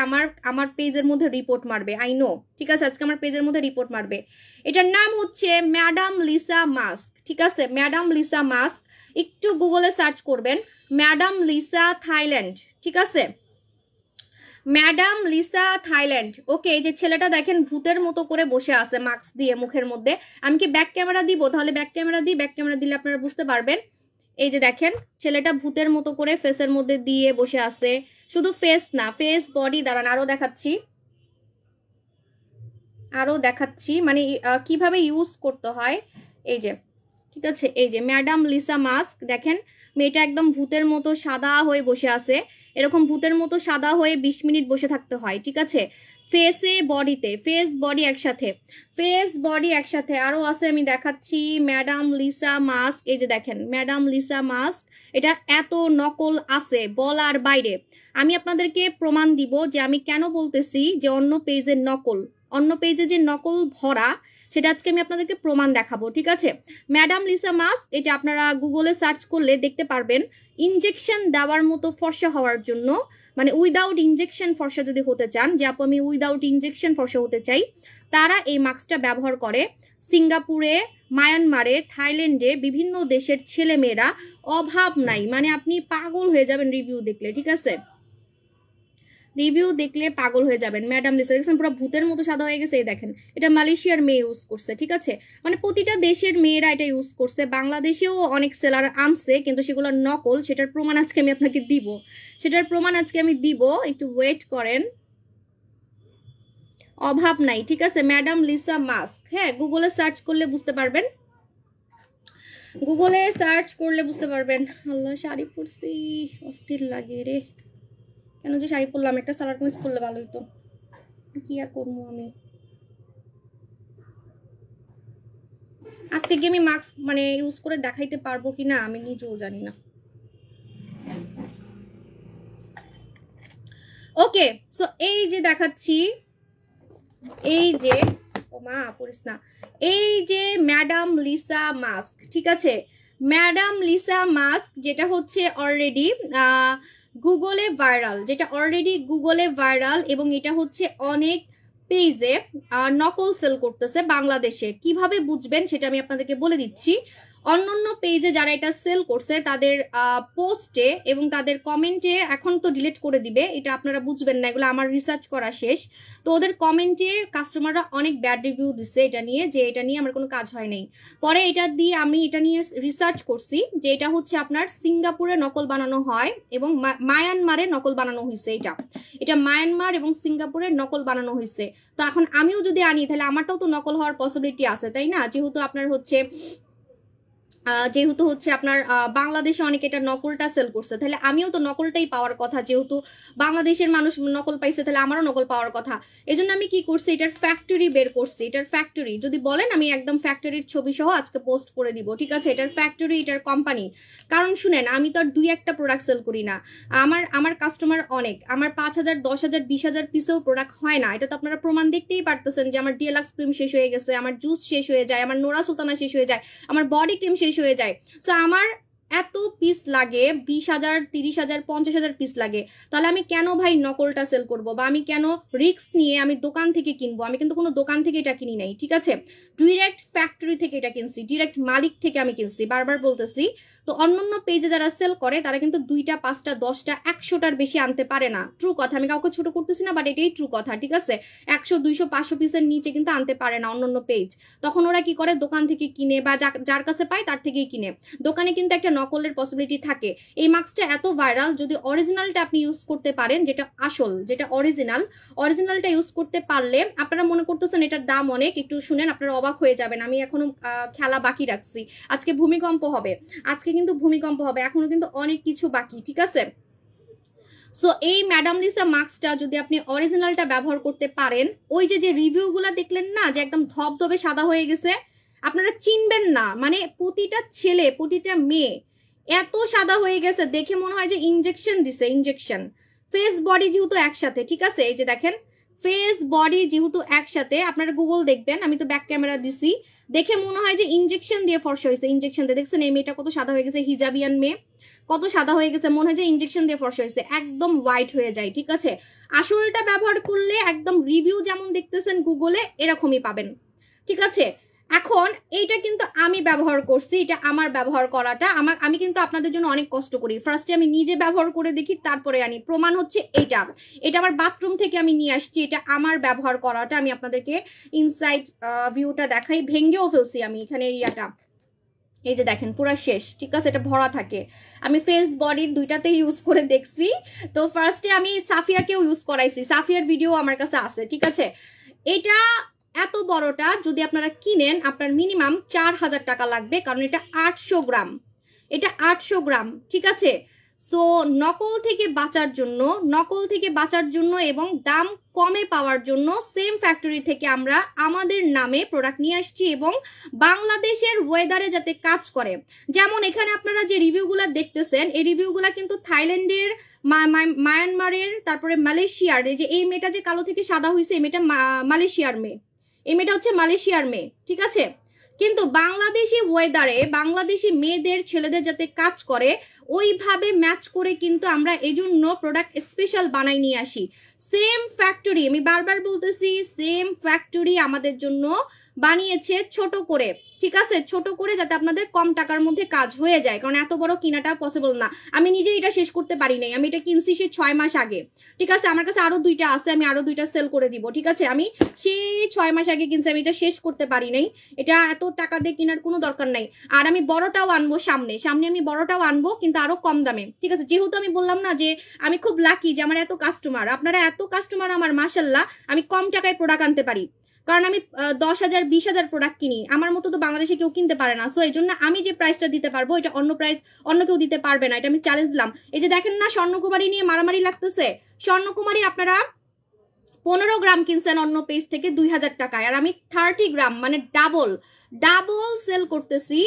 আমার পেজের মধ্যে রিপোর্ট মারবে, আই নো, ঠিক আছে? আজকে আমার পেজের মধ্যে রিপোর্ট মারবে। এটার নাম হচ্ছে ম্যাডাম লিসা মাস্ক, ঠিক আছে? ম্যাডাম লিসা মাস্ক, একটু গুগলে সার্চ করবেন ম্যাডাম লিসা থাইল্যান্ড, ঠিক আছে? Madam Lisa Thailand. ওকে, এই যে ছেলেটা দেখেন ভূতের মতো করে বসে আছে মাস্ক দিয়ে মুখের মধ্যে। আমি কি ব্যাক ক্যামেরা দিব? তাহলে ব্যাক ক্যামেরা দিই, ব্যাক ক্যামেরা দিলে আপনারা বুঝতে পারবেন। এই যে দেখেন ছেলেটা ভূতের মতো করে ফেসের মধ্যে দিয়ে বসে আছে। শুধু ফেস না, ফেস বডি, দাঁড়ান আরো দেখাচ্ছি মানে কিভাবে ইউজ করতে হয়। এই যে, ঠিক আছে, এই যে ম্যাডাম লিসা মাস্ক, দেখেন মেয়েটা একদম ভূতের মতো সাদা হয়ে বসে আছে। এরকম ভূতের মতো সাদা হয়ে 20 মিনিট বসে থাকতে হয়, ঠিক আছে? ফেসে বডিতে, ফেস বডি একসাথে আরো আছে, আমি দেখাচ্ছি। ম্যাডাম লিসা মাস্ক, এই যে দেখেন ম্যাডাম লিসা মাস্ক, এটা এত নকল আছে বলার বাইরে। আমি আপনাদেরকে প্রমাণ দিব যে আমি কেন বলতেছি যে অন্য পেজের নকল, অন্য পেজে যে নকল ভরা, সেটা আজকে আমি আপনাদেরকে প্রমাণ দেখাবো, ঠিক আছে? ম্যাডাম লিসা মাস্ক, এটা আপনারা গুগলে সার্চ করলে দেখতে পারবেন। ইনজেকশন দেওয়ার মতো ফর্সা হওয়ার জন্য, মানে উইদাউট ইনজেকশন ফর্সা যদি হতে চান, যে আপু আমি উইদাউট ইনজেকশন ফর্সা হতে চাই, তারা এই মাস্কটা ব্যবহার করে। সিঙ্গাপুরে, মায়ানমারে, থাইল্যান্ডে, বিভিন্ন দেশের ছেলেমেয়েরা, অভাব নাই, মানে আপনি পাগল হয়ে যাবেন রিভিউ দেখলে, ঠিক আছে? রিভিউ দেখলে পাগল হয়ে যাবেন। ম্যাডাম লিসা দেখছেন পুরো ভূতের মতো সাদা হয়ে গেছে। এই দেখেন এটা মালয়েশিয়ার মেয়ে ইউজ করছে, ঠিক আছে? মানে প্রতিটা দেশের মেয়েরা এটা ইউজ করছে। বাংলাদেশেও অনেক সেলার আনছে, কিন্তু সেগুলো নকল। সেটার প্রমাণ আজকে আমি আপনাকে দিব, একটু ওয়েট করেন। অভাব নাই, ঠিক আছে? ম্যাডাম লিসা মাস্ক, হ্যাঁ, গুগলে সার্চ করলে বুঝতে পারবেন, আল্লাহ শাড়ি পরছি, অস্থির লাগে রে। কেন যে শাড়ি পরলাম, একটা সালোয়ার কামিজ পরলে ভালো হতো। কি আর করবো আমি আজকে কি আমি মাস্ক মানে ইউজ করে দেখাইতে পারবো কিনা আমি নিজেও জানি না। ওকে, সো এই যে দেখাচ্ছি, এই যে ও মা পড়িস না। এই যে ম্যাডাম লিসা মাস্ক, ঠিক আছে, ম্যাডাম লিসা মাস্ক যেটা হচ্ছে অলরেডি গুগলে ভাইরাল, যেটা অলরেডি গুগলে ভাইরাল, এবং এটা হচ্ছে অনেক পেজে নকল সেল করতেছে বাংলাদেশে। কিভাবে বুঝবেন সেটা আমি আপনাদেরকে বলে দিচ্ছি। অন্যান্য পেজে যারা এটা সেল করছে তাদের পোস্টে এবং তাদের কমেন্টে, এখন তো ডিলিট করে দিবে, এটা আপনারা বুঝবেন না, এগুলো আমার রিসার্চ করা শেষ। তো ওদের কমেন্টে কাস্টমাররা অনেক ব্যাড রিভিউ দিচ্ছে এটা নিয়ে, যে এটা নিয়ে আমার কোনো কাজ হয় নাই। পরে এটা দিয়ে আমি এটা নিয়ে রিসার্চ করছি যে এটা হচ্ছে আপনার সিঙ্গাপুরে নকল বানানো হয় এবং মায়ানমারে নকল বানানো হয়েছে। এটা মায়ানমার এবং সিঙ্গাপুরে নকল বানানো হয়েছে। তো এখন আমিও যদি আনি তাহলে আমারটাও তো নকল হওয়ার পসিবিলিটি আছে, তাই না? যেহেতু আপনার বাংলাদেশে অনেকে এটা নকলটা সেল করছে, তাহলে আমিও তো নকলটাই পাওয়ার কথা। যেহেতু বাংলাদেশের মানুষ নকল পাইছে, তাহলে আমারও নকল পাওয়ার কথা। এজন্য আমি কি করছি, এটার ফ্যাক্টরি বের করছি। এটার ফ্যাক্টরি যদি বলেন, আমি একদম ফ্যাক্টরির ছবি সহ আজকে পোস্ট করে দিব, ঠিক আছে? এটার ফ্যাক্টরি, এটার কোম্পানি। কারণ শুনেন, আমি তো আর 2-1টা প্রোডাক্ট সেল করি না, আমার কাস্টমার অনেক। আমার 5,000, 10,000, 20,000 পিসেও প্রোডাক্ট হয় না। এটা তো আপনারা প্রমাণ দেখতেই পারতেছেন যে আমার ডিএলাক্স ক্রিম শেষ হয়ে গেছে, আমার জুস শেষ হয়ে যায়, আমার নোরা সুলতানা শেষ হয়ে যায়, আমার বডি ক্রিম শেষ হয়ে যায়। সো আমার এত পিস লাগে, 20,000, 30,000, 50,000 পিস লাগে। তাহলে আমি কেন ভাই নকলটা সেল করব, বা আমি কেন রিস্ক নিয়ে আমি দোকান থেকে কিনবো? আমি কিন্তু কোনো দোকান থেকে এটা কিনি নাই, ঠিক আছে? ডিরেক্ট ফ্যাক্টরি থেকে এটা কিনছি, ডিরেক্ট মালিক থেকে আমি কিনছি, বারবার বলতেছি। তো অন্যান্য পেজে যারা সেল করে তারা কিন্তু 2টা, 5টা, 10টা, 100টার বেশি আনতে পারে না। ট্রু কথা, আমি কাউকে ছোট করতেছি না, বাট এটাই ট্রু কথা, ঠিক আছে? 100, 200, 500 পিসের নিচে কিন্তু আনতে পারে না অন্যান্য পেজ। তখন ওরা কি করে, দোকান থেকে কিনে বা যার কাছে পায় তার থেকেই কিনে। দোকানে কিন্তু একটা নকলের পসিবিলিটি থাকে। এই মাস্কটা এত ভাইরাল, যদি অরিজিনালটা আপনি ইউজ করতে পারেন, যেটা আসল, যেটা অরিজিনালটা ইউজ করতে পারলে, আপনারা মনে করতেছেন এটার দাম অনেক, একটু শুনেন, আপনারা অবাক হয়ে যাবেন। আমি এখনো খেলা বাকি রাখছি। আজকে ভূমিকম্প হবে, কিন্তু ভূমিকম্প হবে, এখনো কিন্তু অনেক কিছু বাকি, ঠিক আছে? সো এই ম্যাডাম লিসা মাস্কটা যদি আপনি অরিজিনালটা ব্যবহার করতে পারেন, ওই যে রিভিউগুলা দেখলেন না, যে একদম ধবধবে সাদা হয়ে গেছে, আপনারা চিনবেন না। মানে প্রতিটা ছেলে, প্রতিটা মেয়ে এত সাদা হয়ে গেছে, দেখে মনে হয় যে ইনজেকশন দিছে, ইনজেকশন। ফেস বডি যেহেতু একসাথে, ঠিক আছে? এই যে দেখেন, ফেস বডি যেহেতু একসাথে, আপনারা গুগল দেখবেন, আমি তো ব্যাক ক্যামেরা দিছি, দেখে মনে হয় যে ইনজেকশন দিয়ে ফর্সা হয়েছে, ইনজেকশন দিয়ে। দেখছেন এই মেয়েটা কত সাদা হয়ে গেছে, হিজাবিয়ান মেয়ে, কত সাদা হয়ে গেছে, মনে হয় যে ইনজেকশন দিয়ে ফর্সা হয়েছে, একদম হোয়াইট হয়ে যায়, ঠিক আছে? আসলটা ব্যবহার করলে একদম রিভিউ যেমন দেখতেছেন গুগলে, এরকমই পাবেন, ঠিক আছে? এখন এইটা কিন্তু আমি ব্যবহার করছি, এটা আমার ব্যবহার করাটা, আমি কিন্তু আপনাদের জন্য অনেক কষ্ট করি। ফার্স্টে আমি নিজে ব্যবহার করে দেখি, তারপরে আনি। প্রমাণ হচ্ছে এটা আমার বাথরুম থেকে আমি নিয়ে আসছি, এটা আমার ব্যবহার করাটা। আমি আপনাদেরকে ইনসাইড ভিউটা দেখাই, ভেঙ্গেও ফেলছি আমি এখানে এরিয়াটা। এই যে দেখেন পুরো শেষ, ঠিক আছে? এটা ভরা থাকে। আমি ফেস বডি দুইটাতে ইউজ করে দেখছি। তো ফার্স্টে আমি সাফিয়াকেও ইউজ করাইছি, সাফিয়ার ভিডিও আমার কাছে আছে, ঠিক আছে? এটা এত বড়টা যদি আপনারা কিনেন, আপনার মিনিমাম 4,000 টাকা লাগবে, কারণ এটা 800 গ্রাম, এটা 800 গ্রাম, ঠিক আছে? সো নকল থেকে বাঁচার জন্য এবং দাম কমে পাওয়ার জন্য সেম ফ্যাক্টরি থেকে আমরা আমাদের নামে প্রোডাক্ট নিয়ে আসছি, এবং বাংলাদেশের ওয়েদারে যাতে কাজ করে। যেমন এখানে আপনারা যে রিভিউগুলো দেখতেছেন, এই রিভিউগুলো কিন্তু থাইল্যান্ডের, মায়ানমারের, তারপরে মালয়েশিয়ার। এই যে এই মেয়েটা যে কালো থেকে সাদা হয়েছে, এই মেয়েটা মালয়েশিয়ার মেয়ে, এই মেয়েটা হচ্ছে মালয়েশিয়ার মেয়ে, ঠিক আছে? কিন্তু বাংলাদেশি ওয়েদারে বাংলাদেশি মেয়েদের, ছেলেদের যাতে কাজ করে, ওইভাবে ম্যাচ করে কিন্তু আমরা এজন্য প্রোডাক্ট স্পেশাল বানাই নিয়ে আসি। সেম ফ্যাক্টরি, আমি বারবার বলতেছি, সেম ফ্যাক্টরি আমাদের জন্য বানিয়েছে ছোট করে, ঠিক আছে? ছোট করে, যাতে আপনাদের কম টাকার মধ্যে কাজ হয়ে যায়, কারণ এত বড় কিনাটা পসিবল না। আমি নিজে এটা শেষ করতে পারি নাই, আমি এটা কিনছি সে 6 মাস আগে, ঠিক আছে? আমার কাছে আরো 2টা আছে, আমি আরো 2টা সেল করে দিব, ঠিক আছে? আমি সেই 6 মাস আগে কিনছি, আমি এটা শেষ করতে পারি নাই। এটা এত টাকা দিয়ে কেনার কোনো দরকার নাই। আর আমি বড়টাও আনবো সামনে আমি বড়টাও আনবো, কিন্তু আরো কম দামে, ঠিক আছে? যেহেতু আমি বললাম না যে আমি খুব লাকি যে আমার এত কাস্টমার, আপনারা এত কাস্টমার আমার, মাশাল্লাহ। আমি কম টাকায় প্রোডাক্ট আনতে পারি, কারণ আমি 10,000, 20,000 প্রোডাক্ট কিনি, আমার মতো তো বাংলাদেশে কেউ কিনতে পারে না। সো এই জন্য আমি যে প্রাইসটা দিতে পারবো, এটা অন্য কেউ দিতে পারবে না, এটা আমি চ্যালেঞ্জ দিলাম। এই যে দেখেন না, স্বর্ণকুমারী নিয়ে মারামারি লাগতেছে। স্বর্ণকুমারী আপনারা 15 গ্রাম কিনছেন অন্য পেজ থেকে 2,000 টাকায়, আর আমি 30 গ্রাম মানে ডাবল সেল করতেছি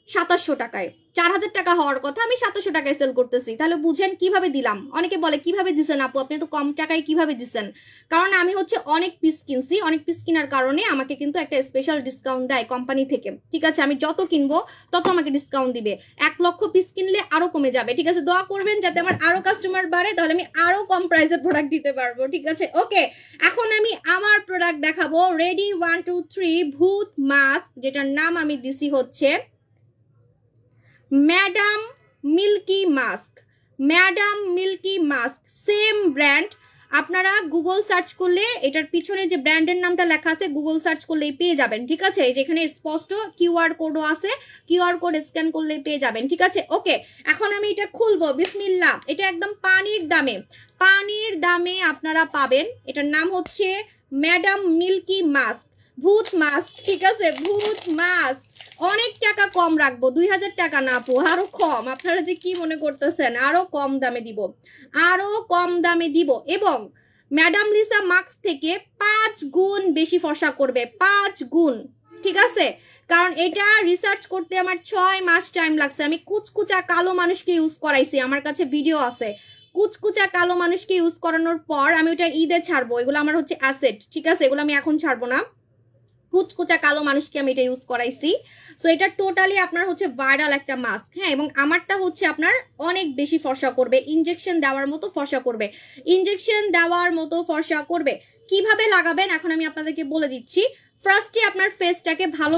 2700 টাকায়। 4000 টাকা হওয়ার কথা, আমি 700 টাকায় সেল করতেছি। তাহলে বুঝেন কিভাবে দিলাম। অনেকে বলে কিভাবে দিছেন আপু, আপনি তো কম টাকায় কিভাবে দিছেন? কারণ আমি হচ্ছে অনেক পিস কিনছি, অনেক পিস কেনার কারণে আমাকে কিন্তু একটা স্পেশাল ডিসকাউন্ট দেয় কোম্পানি থেকে। ঠিক আছে, আমি যত কিনবো তত আমাকে ডিসকাউন্ট দিবে। 1 লক্ষ পিস কিনলে আরো কমে যাবে। ঠিক আছে, দোয়া করবেন যাতে আমার আরো কাস্টমার বাড়ে, তাহলে আমি আরো কম প্রাইসের প্রোডাক্ট দিতে পারবো। ঠিক আছে, ওকে। এখন আমি আমার প্রোডাক্ট দেখাবো। রেডি, 1 2 3। ভূত মাস্ক, যেটার নাম আমি দিছি হচ্ছে madam milky mask. Madam milky mask same brand. আপনারা গুগল সার্চ করলে এটার পিছনে যে ব্র্যান্ডের নামটা লেখা আছে গুগল সার্চ করলেই পেয়ে যাবেন। ঠিক আছে, যেখানে স্পষ্ট কিউআর কোডও আছে, কিউআর কোড স্ক্যান করলেই পেয়ে যাবেন। ঠিক আছে, ওকে। এখন আমি এটা খুলবো, বিসমিল্লাহ। এটা একদম পানির দামে, পানির দামে আপনারা পাবেন। এটার নাম হচ্ছে ম্যাডাম মিল্কি মাস্ক, ভূত মাস্ক। ঠিক আছে, ভূত মাস্ক। অনেক টাকা কম রাখবো, 2000 টাকা না আপু, আরো কম। আপনারা যে কি মনে করতেছেন, আরো কম দামে দিব, আরো কম দামে দিব। এবং ম্যাডাম লিসা মাস্ক থেকে 5 গুণ বেশি ফর্সা করবে, 5 গুণ। ঠিক আছে, কারণ এটা রিসার্চ করতে আমার 6 মাস টাইম লাগছে। আমি কুচকুচা কালো মানুষকে ইউজ করাইছি, আমার কাছে ভিডিও আছে। কুচকুচা কালো মানুষকে ইউজ করানোর পর আমি ওটা ঈদে ছাড়বো। এগুলো আমার হচ্ছে অ্যাসেট। ঠিক আছে, এগুলো আমি এখন ছাড়বো না। কুচকুচা কালো মানুষকে আমি এটা ইউজ করাইছি। সো এটা টোটালি আপনার হচ্ছে ভাইরাল একটা মাস্ক। হ্যাঁ, এবং আমারটা হচ্ছে আপনার অনেক বেশি ফর্সা করবে, ইনজেকশন দেওয়ার মতো ফর্সা করবে, ইনজেকশন দেওয়ার মতো ফর্সা করবে। কিভাবে লাগাবেন এখন আমি আপনাদেরকে বলে দিচ্ছি। ফার্স্টে আপনার ফেসটাকে ভালো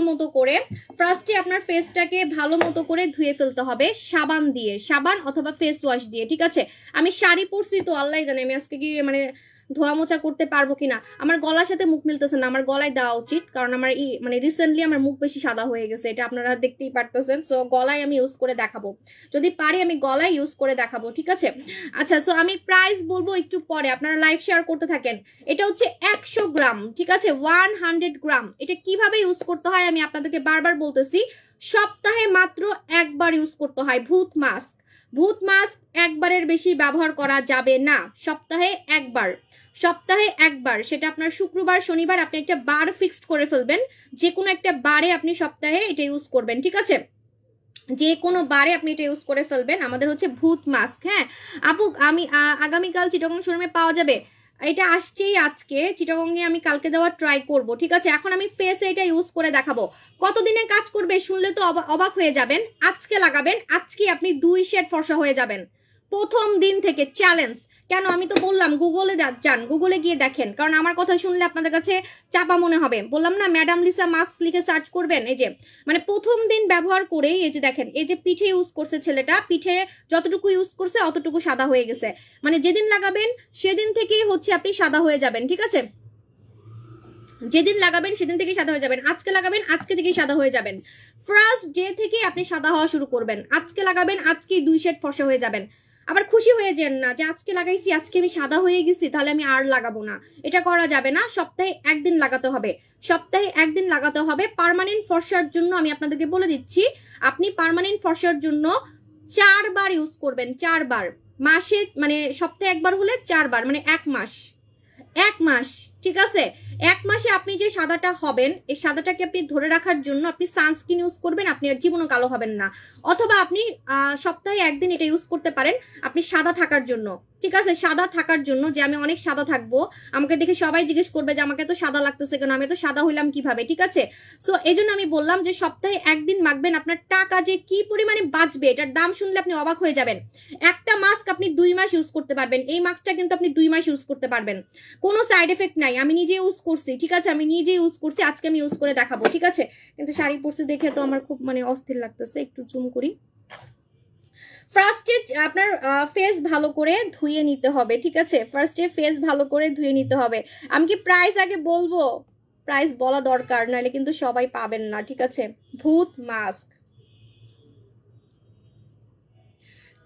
মতো করে ধুয়ে ফেলতে হবে সাবান দিয়ে, সাবান অথবা ফেস ওয়াশ দিয়ে। ঠিক আছে, আমি শাড়ি পরছি তো আল্লাহ জানে আমি আজকে কি মানে ধোয়া মোছা করতে পারবো কিনা। আমার গলার সাথে মুখ মিলতেছে না, আমার গলায় দেওয়া উচিত, কারণ আমার মানে রিসেন্টলি আমার মুখ বেশি সাদা হয়ে গেছে, এটা আপনারা দেখতেই পারতেছেন। সো গলায় আমি ইউজ করে দেখাবো, যদি পারি আমি গলায় ইউজ করে দেখাবো। ঠিক আছে, আচ্ছা। সো আমি প্রাইস বলবো একটু পরে, আপনারা লাইভ শেয়ার করতে থাকেন। এটা হচ্ছে 100 গ্রাম। ঠিক আছে, 100 গ্রাম। এটা কিভাবে ইউজ করতে হয় আমি আপনাদেরকে বারবার বলতেছি, সপ্তাহে মাত্র একবার ইউজ করতে হয় ভূত মাস্ক। ভূত মাস্ক একবারের বেশি ব্যবহার করা যাবে না, সপ্তাহে একবার, সপ্তাহে একবার। সেটা আপনার শুক্রবার শনিবার আপনি একটা বার ফিক্সড করে ফেলবেন, যে কোনো একটা বারে আপনি সপ্তাহে এটা ইউজ করবেন। ঠিক আছে, যে কোনো বারে আপনি এটা ইউজ করে ফেলবেন। আমাদের হচ্ছে ভূত মাস্ক। হ্যাঁ আপু, আমি আগামীকাল চিটাগং শোরুমে পাওয়া যাবে। এটা আসছেই আজকে, চিটাগংয়ে আমি কালকে দেওয়ার ট্রাই করব। ঠিক আছে, এখন আমি ফেসে এটা ইউজ করে দেখাবো। কতদিনে কাজ করবে শুনলে তো অবাক হয়ে যাবেন। আজকে লাগাবেন, আজকে আপনি 2 শেড ফর্সা হয়ে যাবেন প্রথম দিন থেকে। চ্যালেঞ্জ। কেন আমি তো বললাম গুগলে যান, গুগলে গিয়ে দেখেন, কারণ আমার কথা শুনলে আপনাদের কাছে চাপা মনে হবে। বললাম না ম্যাডাম লিসা মাস্ক লিখে সার্চ করবেন। এই যে মানে প্রথম দিন ব্যবহার করেই এই যে দেখেন, এই যে পিঠে ইউজ করছে ছেলেটা, পিঠে যতটুকু ইউজ করছে অতটুকু সাদা হয়ে গেছে। মানে যেদিন লাগাবেন সেদিন থেকেই হচ্ছে আপনি সাদা হয়ে যাবেন। ঠিক আছে, যেদিন লাগাবেন সেদিন থেকেই সাদা হয়ে যাবেন। আজকে লাগাবেন, আজকে থেকেই সাদা হয়ে যাবেন। ফার্স্ট ডে থেকে আপনি সাদা হওয়া শুরু করবেন। আজকে লাগাবেন, আজকেই 2 শেড ফর্সা হয়ে যাবেন। আবার খুশি হয়ে যান না যে আজকে লাগাইছি, আজকে আমি সাদা হয়ে গেছি, তাহলে আমি আর লাগাবো না। এটা করা যাবে না। সপ্তাহে একদিন লাগাতে হবে, সপ্তাহে একদিন লাগাতে হবে। পার্মানেন্ট ফর্সার জন্য আমি আপনাদেরকে বলে দিচ্ছি, আপনি পার্মানেন্ট ফর্সার জন্য 4 বার ইউজ করবেন, 4 বার। মাসে মানে সপ্তাহে একবার হলে 4 বার, মানে 1 মাস, 1 মাস। ঠিক আছে, 1 মাসে আপনি যে সাদাটা হবেন, এই সাদাটাকে আপনি ধরে রাখার জন্য আপনি সানস্ক্রিন ইউজ করবেন, আপনি আর জীবনও কালো হবেন না। অথবা আপনি সপ্তাহে একদিন এটা ইউজ করতে পারেন আপনি সাদা থাকার জন্য। ঠিক আছে, সাদা থাকার জন্য, যে আমি অনেক সাদা থাকবো, আমাকে দেখে সবাই জিজ্ঞেস করবে যে আমাকে তো সাদা লাগতেছে কেন, আমি তো সাদা হইলাম কিভাবে। ঠিক আছে, সো এই জন্য আমি বললাম যে সপ্তাহে একদিন মাখবেন। আপনার টাকা যে কি পরিমাণে বাঁচবে, এটার দাম শুনলে আপনি অবাক হয়ে যাবেন। একটা মাস্ক আপনি 2 মাস ইউজ করতে পারবেন। এই মাস্কটা কিন্তু আপনি 2 মাস ইউজ করতে পারবেন, কোনো সাইড এফেক্ট নাই। আমি নিজে ইউজ করছি। ঠিক আছে, আমি নিজে ইউজ করছি, আজকে আমি ইউজ করে দেখাবো। ঠিক আছে, কিন্তু শাড়ি পরছি দেখে তো আমার খুব মানে অস্থির লাগতেছে। একটু জুম করি। ফার্স্টে আপনার ফেস ভালো করে ধুয়ে নিতে হবে। ঠিক আছে, ফার্স্টে ফেস ভালো করে ধুয়ে নিতে হবে। আমি কি প্রাইস আগে বলবো? প্রাইস বলা দরকার, নাহলে কিন্তু সবাই পাবেন না। ঠিক আছে, ভূত মাস্ক।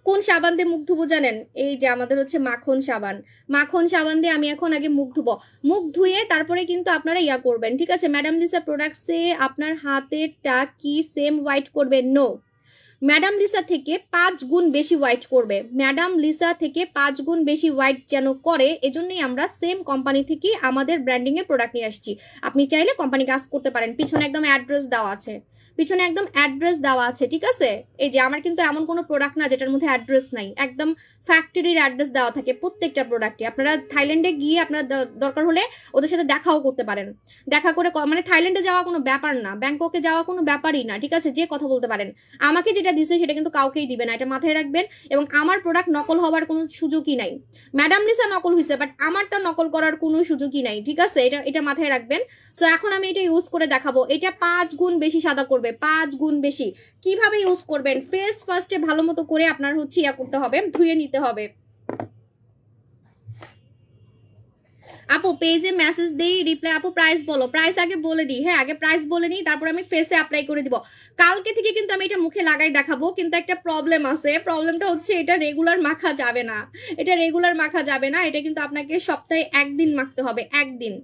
কোন সাবান দিয়ে মুখ ধুবো জানেন? এই যে আমাদের হচ্ছে মাখন সাবান। মাখন সাবান দিয়ে আমি এখন আগে মুখ ধুবো। মুখ ধুয়ে তারপরে কিন্তু আপনারা ইয়া করবেন। ঠিক আছে, ম্যাডাম লিসা প্রোডাক্টসে আপনার হাতেরটা কি সেম হোয়াইট করবে? নো, ম্যাডাম লিসা থেকে 5 গুণ বেশি হোয়াইট করবে। ম্যাডাম লিসা থেকে 5 গুণ বেশি হোয়াইট যেন করে, এজন্যই আমরা সেম কোম্পানি থেকে আমাদের ব্র্যান্ডিং এর প্রোডাক্ট নিয়ে আসছি। আপনি চাইলে কোম্পানি কাজ করতে পারেন, পিছনে একদম অ্যাড্রেস দেওয়া আছে। পিছনে একদম অ্যাড্রেস দেওয়া আছে, ঠিক আছে? এই যে আমার কিন্তু এমন কোনো প্রোডাক্ট না যেটার মধ্যে অ্যাড্রেস নাই, একদম ফ্যাক্টরির অ্যাড্রেস দেওয়া থাকে প্রত্যেকটা প্রোডাক্টে। আপনারা থাইল্যান্ডে গিয়ে আপনারা দরকার হলে ওদের সাথে দেখাও করতে পারেন, দেখা করে মানে থাইল্যান্ডে যাওয়া কোনো ব্যাপার না, ব্যাংককে যাওয়া কোনো ব্যাপারই না, ঠিক আছে? যে কথা বলতে পারেন। আমাকে যেটা দিছে সেটা কিন্তু কাউকেই দিবে না, এটা মাথায় রাখবেন। এবং আমার প্রোডাক্ট নকল হওয়ার কোনো সুযোগই নাই। ম্যাডাম লিসা নকল হয়েছে, বাট আমারটা নকল করার কোনো সুযোগই নাই, ঠিক আছে? এটা মাথায় রাখবেন। সো এখন আমি এটা ইউজ করে দেখাবো। এটা 5 গুণ বেশি সাদা করবে, 5 গুণ বেশি। কিভাবে ইউজ করবেন? ফেস ফার্স্টে ভালো মতো করে আপনার হচ্ছে ইয়া করতে হবে, ধুয়ে নিতে হবে। আপু পেজে মেসেজ দেই, রিপ্লাই। আপু প্রাইস বলো, প্রাইস আগে বলে দিই। হ্যাঁ, আগে প্রাইস বলে নিই, তারপর আমি ফেসে অ্যাপ্লাই করে দিব। কালকে থেকে কিন্তু আমি এটা মুখে লাগাই দেখাবো, কিন্তু একটা প্রবলেম আছে। প্রবলেমটা হচ্ছে এটা রেগুলার মাখা যাবে না, এটা রেগুলার মাখা যাবে না। এটা কিন্তু আপনাকে সপ্তাহে একদিন মাখতে হবে, একদিন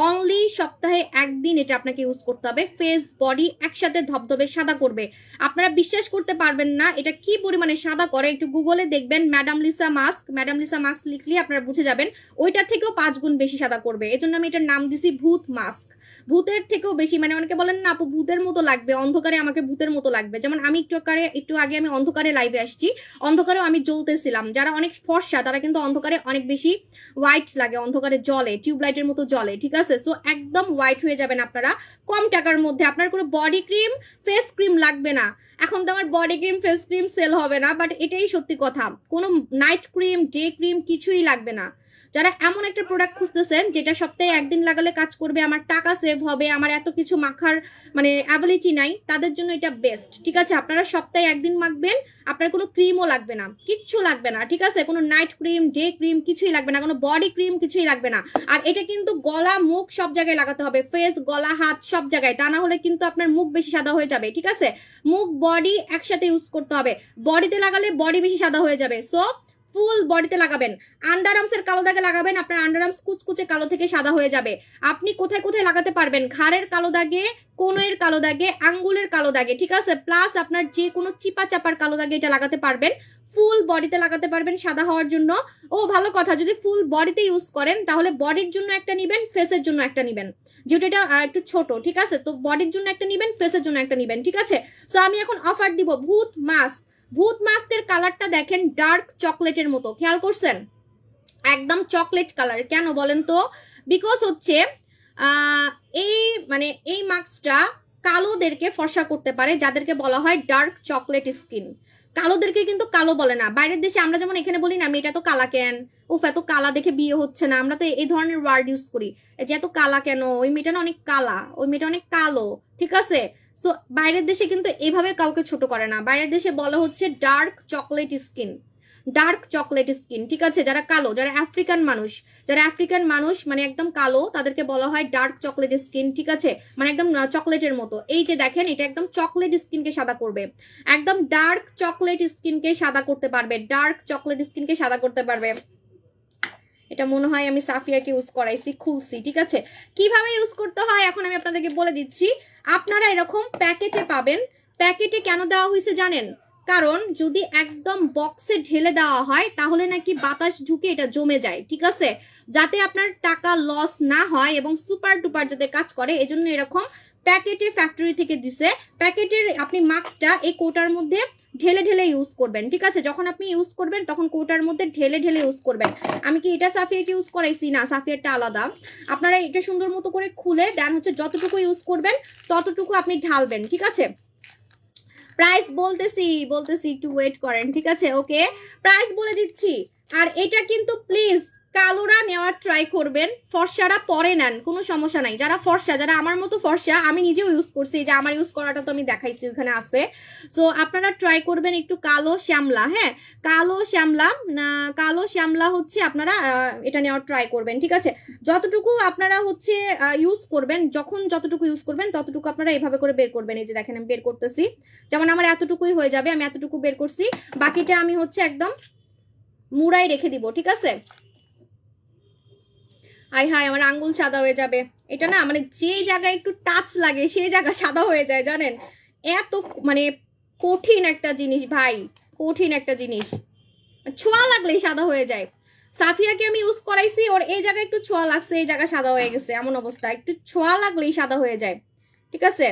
অনলি, সপ্তাহে একদিন এটা আপনাকে ইউজ করতে হবে। ফেস বডি একসাথে ধবধবে সাদা করবে। আপনারা বিশ্বাস করতে পারবেন না এটা কি পরিমাণে সাদা করে। একটু গুগলে দেখবেন madam Lisa mask, madam Lisa mask লিখলে আপনারা বুঝে যাবেন ওইটা থেকেও 5 গুণ বেশি সাদা করবে। এজন্য আমি এটার নাম দিছি ভূত মাস্ক। ভূতের থেকেও বেশি, মানে অনেকে বলেন না আপু ভূতের মতো লাগবে, অন্ধকারে আমাকে ভূতের মতো লাগবে। যেমন আমি একটু আগে আমি অন্ধকারে লাইভে আসছি, অন্ধকারেও আমি জ্বলতেছিলাম। যারা অনেক ফর্সা তারা কিন্তু অন্ধকারে অনেক বেশি হোয়াইট লাগে, অন্ধকারে জলে, টিউবলাইটের মতো জলে, ঠিক আছে? সো একদম হোয়াইট হয়ে যাবেন আপনারা কম টাকার মধ্যে। আপনার কোনো বডি ক্রিম ফেস ক্রিম লাগবে না। এখন তো আমার body cream face cream sale হবে না, বাট এটাই সত্যি কথা। কোনো নাইট ক্রিম ডে ক্রিম কিছুই লাগবে না। যারা এমন একটা প্রোডাক্ট খুঁজতেছেন যেটা সপ্তাহে একদিন লাগালে কাজ করবে, আমার টাকা সেভ হবে, আমার এত কিছু মাখার মানে অ্যাবিলিটি নাই, তাদের জন্য এটা বেস্ট, ঠিক আছে? আপনারা সপ্তাহে একদিন মাখবেন, আপনার কোনো ক্রিমও লাগবে না, কিচ্ছু লাগবে না, ঠিক আছে? কোনো নাইট ক্রিম ডে ক্রিম কিছুই লাগবে না, কোনো বডি ক্রিম কিছুই লাগবে না। আর এটা কিন্তু গলা মুখ সব জায়গায় লাগাতে হবে, ফেস গলা হাত সব জায়গায়, তা না হলে কিন্তু আপনার মুখ বেশি সাদা হয়ে যাবে, ঠিক আছে? মুখ বডি একসাথে ইউজ করতে হবে। বডিতে লাগালে বডি বেশি সাদা হয়ে যাবে। সো ফুল বডিতে লাগাবেন। আন্ডার আর্মসের কালো দাগে লাগাবেন, আপনার আন্ডার আর্মস কুচকুচে কালো থেকে সাদা হয়ে যাবে। আপনি কোথায় কোথায় লাগাতে পারবেন? ঘাড়ের কালো দাগে, কোণের কালো দাগে, আঙ্গুলের কালো দাগে, ঠিক আছে? প্লাস আপনার যে কোনো চিপা চাপার কালো দাগে এটা লাগাতে পারবেন। ফুল বডিতে লাগাতে পারবেন সাদা হওয়ার জন্য। ও ভালো কথা, যদি ফুল বডিতে ইউজ করেন তাহলে বডির জন্য একটা নিবেন, ফেসের জন্য একটা নিবেন, যেহেতু এটা একটু ছোট, ঠিক আছে? তো বডির জন্য একটা নিবেন, ফেসের জন্য একটা নিবেন, ঠিক আছে? সো আমি এখন অফার দিব ভূত মাস্ক। ভূত মাস্কের কালারটা দেখেন ডার্ক চকলেটের মতো, খেয়াল করছেন? একদম চকলেট কালার। কেন বলেন তো? বিকজ হচ্ছে এই মানে এই মাস্কটা কালোদেরকে ফর্সা করতে পারে, যাদেরকে বলা হয় ডার্ক চকলেট স্কিন। কালোদেরকে কিন্তু কালো বলে না। বাইরের দেশে আমরা যেমন এখানে বলি না মেয়েটা তো কালা কেন, উফ এত কালা দেখে বিয়ে হচ্ছে না, আমরা তো এই ধরনের ওয়ার্ড ইউজ করি যে এত কালা কেন, ওই মেয়েটা না অনেক কালা, ওই মেয়েটা অনেক কালো, ঠিক আছে? সো বাইরের দেশে কিন্তু এভাবে কাউকে ছোট করে না। বাইরের দেশে বলা হচ্ছে dark chocolate skin, dark chocolate skin, ঠিক আছে? যারা কালো, যারা আফ্রিকান মানুষ মানে একদম কালো, তাদেরকে বলা হয় ডার্ক চকলেট স্কিন, ঠিক আছে? মানে একদম চকলেটের মতো। এই যে দেখেন এটা একদম চকলেট স্কিনকে সাদা করবে, একদম ডার্ক চকলেট স্কিনকে সাদা করতে পারবে, ডার্ক চকলেট স্কিনকে সাদা করতে পারবে। এটা মনে হয় আমি সাফিয়াকে ইউজ করাইছি, খুলছি, ঠিক আছে? কিভাবে ইউজ করতে হয় এখন আমি আপনাদেরকে বলে দিচ্ছি। আপনারা এরকম প্যাকেটে পাবেন। প্যাকেটে কেন দেওয়া হয়েছে জানেন? কারণ যদি একদম বক্সে ঢেলে দেওয়া হয় তাহলে নাকি বাতাস ঢুকে এটা জমে যায়, ঠিক আছে? যাতে আপনার টাকা লস না হয় এবং সুপার ডুপার যাতে কাজ করে, এজন্য এরকম প্যাকেটে ফ্যাক্টরি থেকে দিছে। প্যাকেটের আপনি মাস্কটা এই কোটার মধ্যে ঢেলে ঢেলে ইউজ করবেন, ঠিক আছে? যখন আপনি ইউজ করবেন তখন কোটার মধ্যে ঢেলে ঢেলে ইউজ করবেন। আমি কি এটা সাফিয়াকে ইউজ করাইছি? না, সাফিয়ারটা আলাদা। আপনারা এটা সুন্দর মতো করে খুলে দেন হচ্ছে যতটুকু ইউজ করবেন ততটুকু আপনি ঢালবেন, ঠিক আছে? প্রাইস বলতেছি একটু ওয়েট করেন, ঠিক আছে? ওকে, প্রাইস বলে দিচ্ছি। আর এটা কিন্তু প্লিজ কালোরা নেওয়ার ট্রাই করবেন, ফর্সারা পরে নেন, কোনো সমস্যা নাই। যারা ফর্সা, যারা আমার মতো ফর্সা, আমি নিজেও ইউজ করছি, যে আমার ইউজ করাটা তো আমি দেখাইছি ওখানে আছে। সো আপনারা ট্রাই করবেন একটু কালো শ্যামলা, হ্যাঁ কালো শ্যামলা হচ্ছে আপনারা এটা নেওয়ার ট্রাই করবেন, ঠিক আছে? যতটুকু আপনারা হচ্ছে ইউজ করবেন, যতটুকু ইউজ করবেন ততটুকু আপনারা এভাবে করে বের করবেন। এই যে দেখেন আমি বের করতেছি, যেমন আমার এতটুকুই হয়ে যাবে, আমি এতটুকু বের করছি, বাকিটা আমি হচ্ছে একদম মুড়াই রেখে দিব, ঠিক আছে? আই হাই আমার আঙ্গুল সাদা হয়ে যাবে। এটা না মানে যে জায়গায় একটু টাচ লাগে সেই জায়গা সাদা হয়ে যায়, জানেন? এত মানে কঠিন একটা জিনিস ভাই, কঠিন একটা জিনিস, ছোঁয়া লাগলেই সাদা হয়ে যায়। সাফিয়াকে আমি ইউজ করাইছি, ওর এই জায়গায় একটু ছোঁয়া লাগছে, এই জায়গা সাদা হয়ে গেছে, এমন অবস্থা, একটু ছোঁয়া লাগলেই সাদা হয়ে যায়, ঠিক আছে?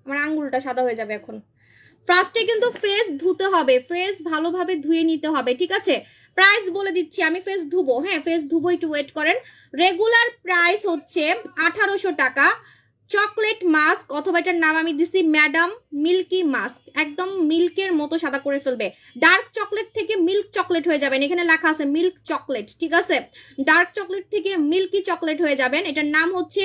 আমার আঙ্গুলটা সাদা হয়ে যাবে এখন। ফার্স্টে কিন্তু ফেস ধুতে হবে, ফেস ভালোভাবে ধুয়ে নিতে হবে, ঠিক আছে? প্রাইস বলে দিচ্ছি, আমি ফেস ধুবো, হ্যাঁ ফেস ধুবো, একটু ওয়েট করেন। রেগুলার প্রাইস হচ্ছে 1800 টাকা। চকলেট মাস্ক, অথবা এটার নাম আমি দিছি ম্যাডাম মিল্কি মাস্ক, একদম মিল্কের মতো সাদা করে ফেলবে। ডার্ক চকলেট থেকে মিল্ক চকলেট হয়ে যাবেন, এখানে লেখা আছে মিল্ক চকলেট, ঠিক আছে? ডার্ক চকলেট থেকে মিল্কি চকলেট হয়ে যাবেন। এটার নাম হচ্ছে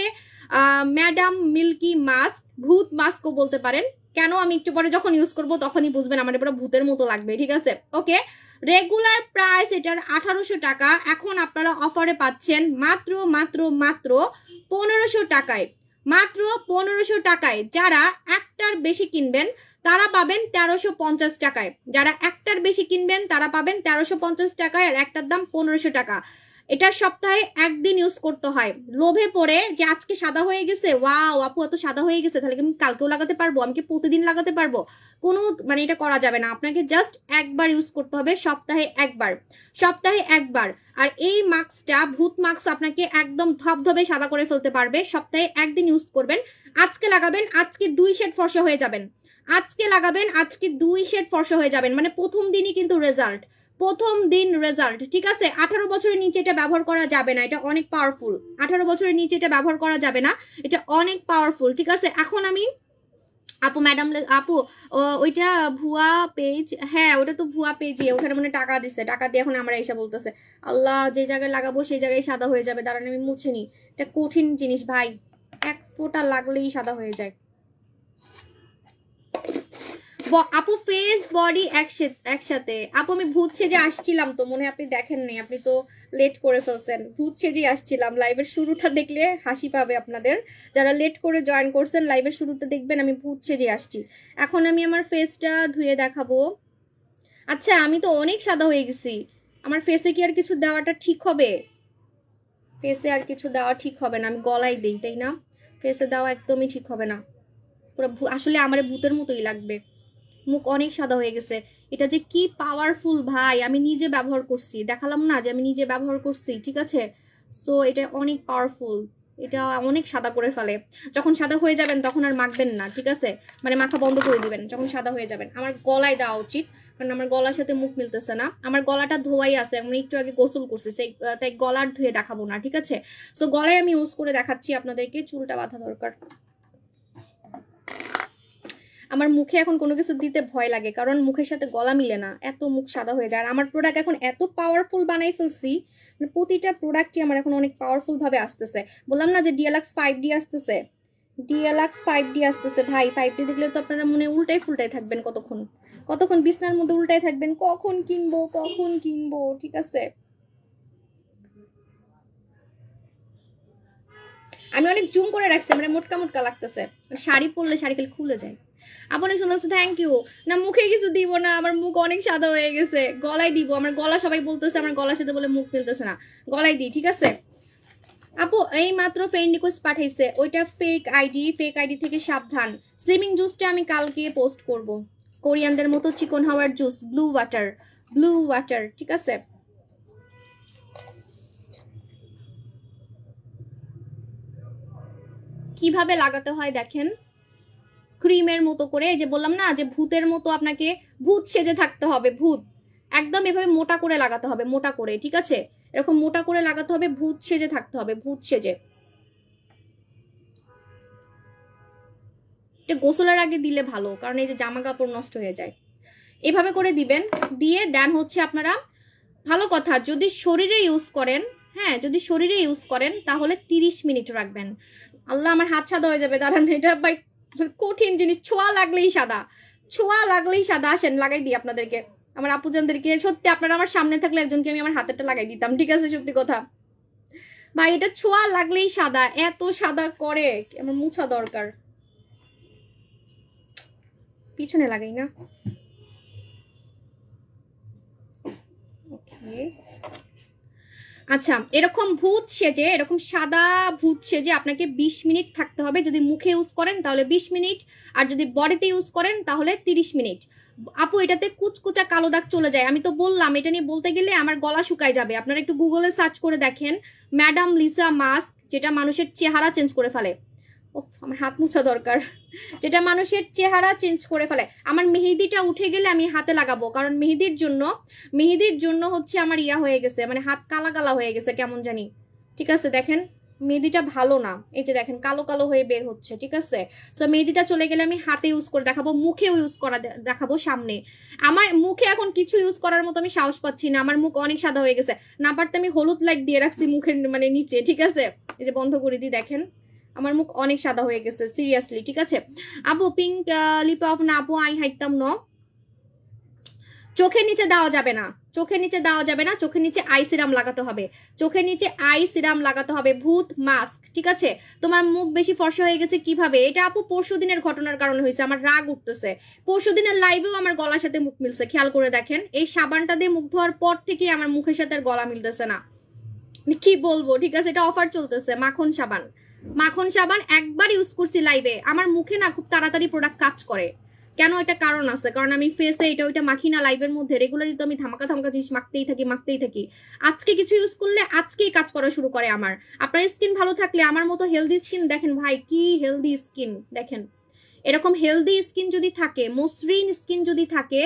ম্যাডাম মিল্কি মাস্ক, ভূত মাস্কও বলতে পারেন। কেন, আমি একটু পরে যখন ইউজ করবো তখনই বুঝবেন আমার পুরো ভূতের মতো লাগবে, ঠিক আছে? ওকে, রেগুলার প্রাইস এটার 1800 টাকা, এখন আপনারা অফারে পাচ্ছেন মাত্র মাত্র মাত্র 1500 টাকায়, মাত্র 1500 টাকায়। যারা একটার বেশি কিনবেন তারা পাবেন 1350 টাকায়, যারা একটার বেশি কিনবেন তারা পাবেন 1350 টাকায়, আর একটার দাম 1500 টাকা। এটা সপ্তাহে একদিন ইউজ করতে হয়। লোভে পড়ে যে আজকে সাদা হয়ে গেছে, ওয়াও আপু এত সাদা হয়ে গেছে, তাহলে আমি কালকেও লাগাতে পারবো, আমি কি প্রতিদিন লাগাতে পারবো? কোনো মানে এটা করা যাবে না, আপনাকে জাস্ট একবার ইউজ করতে হবে, সপ্তাহে একবার, সপ্তাহে একবার। আর এই মাস্কটা ভূত মাস্ক আপনাকে একদম ধবধবে সাদা করে ফেলতে পারবে। সপ্তাহে একদিন ইউজ করবেন, আজকে লাগাবেন, আজকে 2 শেড ফর্সা হয়ে যাবেন, আজকে লাগাবেন, আজকে 2 শেড ফর্সা হয়ে যাবেন, মানে প্রথম দিনই কিন্তু রেজাল্ট, প্রথম দিন রেজাল্ট, ঠিক আছে? 18 বছরের নিচে এটা ব্যবহার করা যাবে না, এটা অনেক পাওয়ারফুল। 18 বছরের নিচে এটা ব্যবহার করা যাবে না, এটা অনেক পাওয়ারফুল, ঠিক আছে? এখন আমি আপু ম্যাডাম আপু ওইটা ভুয়া পেজ, হ্যাঁ ওটা তো ভুয়া পেজই, ওখানে মনে টাকা দিচ্ছে, টাকা দিয়ে এখন আমরা এসে বলতেছে আল্লাহ যে জায়গায় লাগাবো সেই জায়গায় সাদা হয়ে যাবে, দাঁড়ান আমি মুছে নি। এটা কঠিন জিনিস ভাই, এক ফোঁটা লাগলেই সাদা হয়ে যায়। আপু ফেস বডি একসাথে। আপু আমি ভূত সেজে আসছিলাম তো, মনে হয় আপনি দেখেননি, আপনি তো লেট করে ফেলছেন। ভূত সেজে আসছিলাম, লাইভের শুরুটা দেখলে হাসি পাবে আপনাদের, যারা লেট করে জয়েন করছেন লাইভের শুরুতে দেখবেন আমি ভূত সেজে আসছি। এখন আমি আমার ফেসটা ধুয়ে দেখাবো। আচ্ছা আমি তো অনেক সাদা হয়ে গেছি, আমার ফেসে কি আর কিছু দেওয়াটা ঠিক হবে? ফেসে আর কিছু দেওয়া ঠিক হবে না, আমি গলায় দিই, তাই না? ফেসে দেওয়া একদমই ঠিক হবে না, পুরো আসলে আমার ভূতের মতোই লাগবে। মুখ অনেক সাদা হয়ে গেছে। এটা যে কি পাওয়ারফুল ভাই, আমি নিজে ব্যবহার করছি, দেখালাম না যে আমি নিজে ব্যবহার করছি, ঠিক আছে? সো এটা অনেক পাওয়ারফুল, এটা অনেক সাদা করে ফেলে। যখন সাদা হয়ে যাবেন তখন আর মাখবেন না, ঠিক আছে? মানে মাখা বন্ধ করে দিবেন যখন সাদা হয়ে যাবেন। আমার গলায় দেওয়া উচিত, কারণ আমার গলার সাথে মুখ মিলতেছে না, আমার গলাটা ধোয়াই আছে, আমি একটু আগে গোসল করছি, সেই তাই গলার ধুয়ে দেখাবো না, ঠিক আছে? সো গলায় আমি ইউজ করে দেখাচ্ছি আপনাদেরকে। চুলটা বাঁধা দরকার। আমার মুখে এখন কোনো কিছু দিতে ভয় লাগে, কারণ মুখের সাথে গলা মিলে না, এত মুখ সাদা হয়ে যায়। আর আমার প্রোডাক্ট এখন এত পাওয়ারফুল বানাই ফেলছি, মানে প্রতিটা প্রোডাক্টই আমার এখন অনেক পাওয়ারফুল ভাবে আসতেছে। বললাম না যে ডিএলএক্স 5D আসতেছে, ডিএলএক্স 5D আসতেছে ভাই। 5D দেখলে তো আপনারা মনে উল্টাই ফুলটাই থাকবেন, কতক্ষণ কতক্ষণ বিছনার মধ্যে উল্টাই থাকবেন, কখন কিনবো কখন কিনবো, ঠিক আছে? আমি অনেক জুম করে রাখছি, মানে মোটকা মোটকা লাগতেছে, শাড়ি পরলে শাড়ি খালি খুলে যায়। আপনি শুনতেছে থ্যাংক ইউ। না মুখে কিছু দিব না, আমার মুখ অনেক সাদা হয়ে গেছে, গলায় দিব। আমার গলা সবাই বলতেছে আমার গলার সাথে বলে মুখ মিলতেছে না, গলায় দিই, ঠিক আছে? আপু এই মাত্র ফ্রেন্ড রিকোয়েস্ট পাঠাইছে, ওইটা ফেক আইডি, ফেক আইডি থেকে সাবধান। স্লিমিং জুসটা আমি কালকে পোস্ট করব, কোরিয়ানদের মতো চিকন হওয়ার juice, blue water, blue water, ঠিক আছে? কিভাবে লাগাতে হয় দেখেন, ক্রিমের মতো করে, যে বললাম না যে ভূতের মতো আপনাকে ভূত সেজে থাকতে হবে, ভূত একদম এভাবে মোটা করে লাগাতে হবে, মোটা করে, ঠিক আছে? এরকম মোটা করে লাগাতে হবে, ভূত সেজে থাকতে হবে, ভূত সেজে। এটা গোসলের আগে দিলে ভালো, কারণ এই যে জামা কাপড় নষ্ট হয়ে যায়। এভাবে করে দিবেন, দিয়ে দেন হচ্ছে আপনারা, ভালো কথা যদি শরীরে ইউজ করেন, হ্যাঁ যদি শরীরে ইউজ করেন তাহলে 30 মিনিট রাখবেন। আল্লাহ আমার হাত সাদা হয়ে যাবে, দাঁড়ান এটা ভাই কঠিন জিনিস, ছোঁয়া লাগলেই সাদা, ছোঁয়া লাগলেই সাদা। আসেন লাগাই দিই আপনাদেরকে, আমার আপুজানদেরকে। সত্যি আপনারা আমার সামনে থাকলে একজনকে আমি আমার হাতেরটা লাগাই দিতাম, ঠিক আছে? সত্যি কথা ভাই, এটা ছোঁয়া লাগলেই সাদা, এত সাদা করে, আমার মুছা দরকার। পিছনে লাগাই না, ওকে। আচ্ছা এরকম ভূত সেজে, এরকম সাদা ভূত সেজে আপনাকে 20 মিনিট থাকতে হবে। যদি মুখে ইউজ করেন তাহলে 20 মিনিট, আর যদি বডিতে ইউজ করেন তাহলে 30 মিনিট। আপু এটাতে কুচকুচা কালো দাগ চলে যায়, আমি তো বললাম এটা নিয়ে বলতে গেলে আমার গলা শুকায় যাবে। আপনারা একটু গুগলে সার্চ করে দেখেন ম্যাডাম লিসা মাস্ক, যেটা মানুষের চেহারা চেঞ্জ করে ফেলে। ওফ আমার হাত মুছা দরকার। যেটা মানুষের চেহারা চেঞ্জ করে ফেলে। আমার মেহেদিটা উঠে গেলে আমি হাতে লাগাবো, কারণ মেহেদির জন্য হচ্ছে আমার ইয়া হয়ে গেছে, মানে হাত কালা কালা হয়ে গেছে কেমন জানি। ঠিক আছে, দেখেন মেহেদিটা ভালো না, এই যে দেখেন কালো কালো হয়ে বের হচ্ছে। ঠিক আছে, সো মেহেদিটা চলে গেলে আমি হাতে ইউজ করে দেখাবো, মুখেও ইউজ করা দেখাবো সামনে। আমার মুখে এখন কিছু ইউজ করার মতো আমি সাহস পাচ্ছি না, আমার মুখ অনেক সাদা হয়ে গেছে। না পারতে আমি হলুদ লাইট দিয়ে রাখছি মুখের মানে নিচে। ঠিক আছে, এই যে বন্ধ করে দিই, দেখেন আমার মুখ অনেক সাদা হয়ে গেছে সিরিয়াসলি। ঠিক আছে আপু, পিঙ্ক লিপ অফ না আপু, আই হাইতাম ন। চোখের নিচে দেওয়া যাবে না, চোখের নিচে দেওয়া যাবে না, চোখের নিচে আই সিরাম লাগাতে হবে, চোখের নিচে আই সিরাম লাগাতে হবে, ভূত মাস্ক। ঠিক আছে, তোমার মুখ বেশি ফর্সা হয়ে গেছে কিভাবে? এটা আপু পরশু দিনের ঘটনার কারণে হয়েছে, আমার রাগ উঠতেছে। পরশু দিনের লাইভেও আমার গলার সাথে মুখ মিলছে, খেয়াল করে দেখেন। এই সাবানটা দিয়ে মুখ ধোয়ার পর থেকে আমার মুখের সাথে আর গলা মিলতেছে না, কি বলবো। ঠিক আছে, এটা অফার চলতেছে, মাখন সাবান। মাখন সাবান একবার ইউজ করছি লাইভে, আমার মুখে না খুব তাড়াতাড়ি প্রোডাক্ট কাজ করে। কেন? এটা কারণ আছে, কারণ আমি ফেসে এটা ওইটা মাখি না লাইভের মধ্যে, রেগুলারই তো আমি ধামাকা ধামাকা জিনিস মাখতেই থাকি। আজকে কিছু ইউজ করলে আজকেই কাজ করা শুরু করে আমার। আপনার স্কিন ভালো থাকলে, আমার মতো হেলদি স্কিন দেখেন ভাই, কি হেলদি স্কিন দেখেন। এরকম হেলদি স্কিন যদি থাকে, মসৃণ স্কিন যদি থাকে,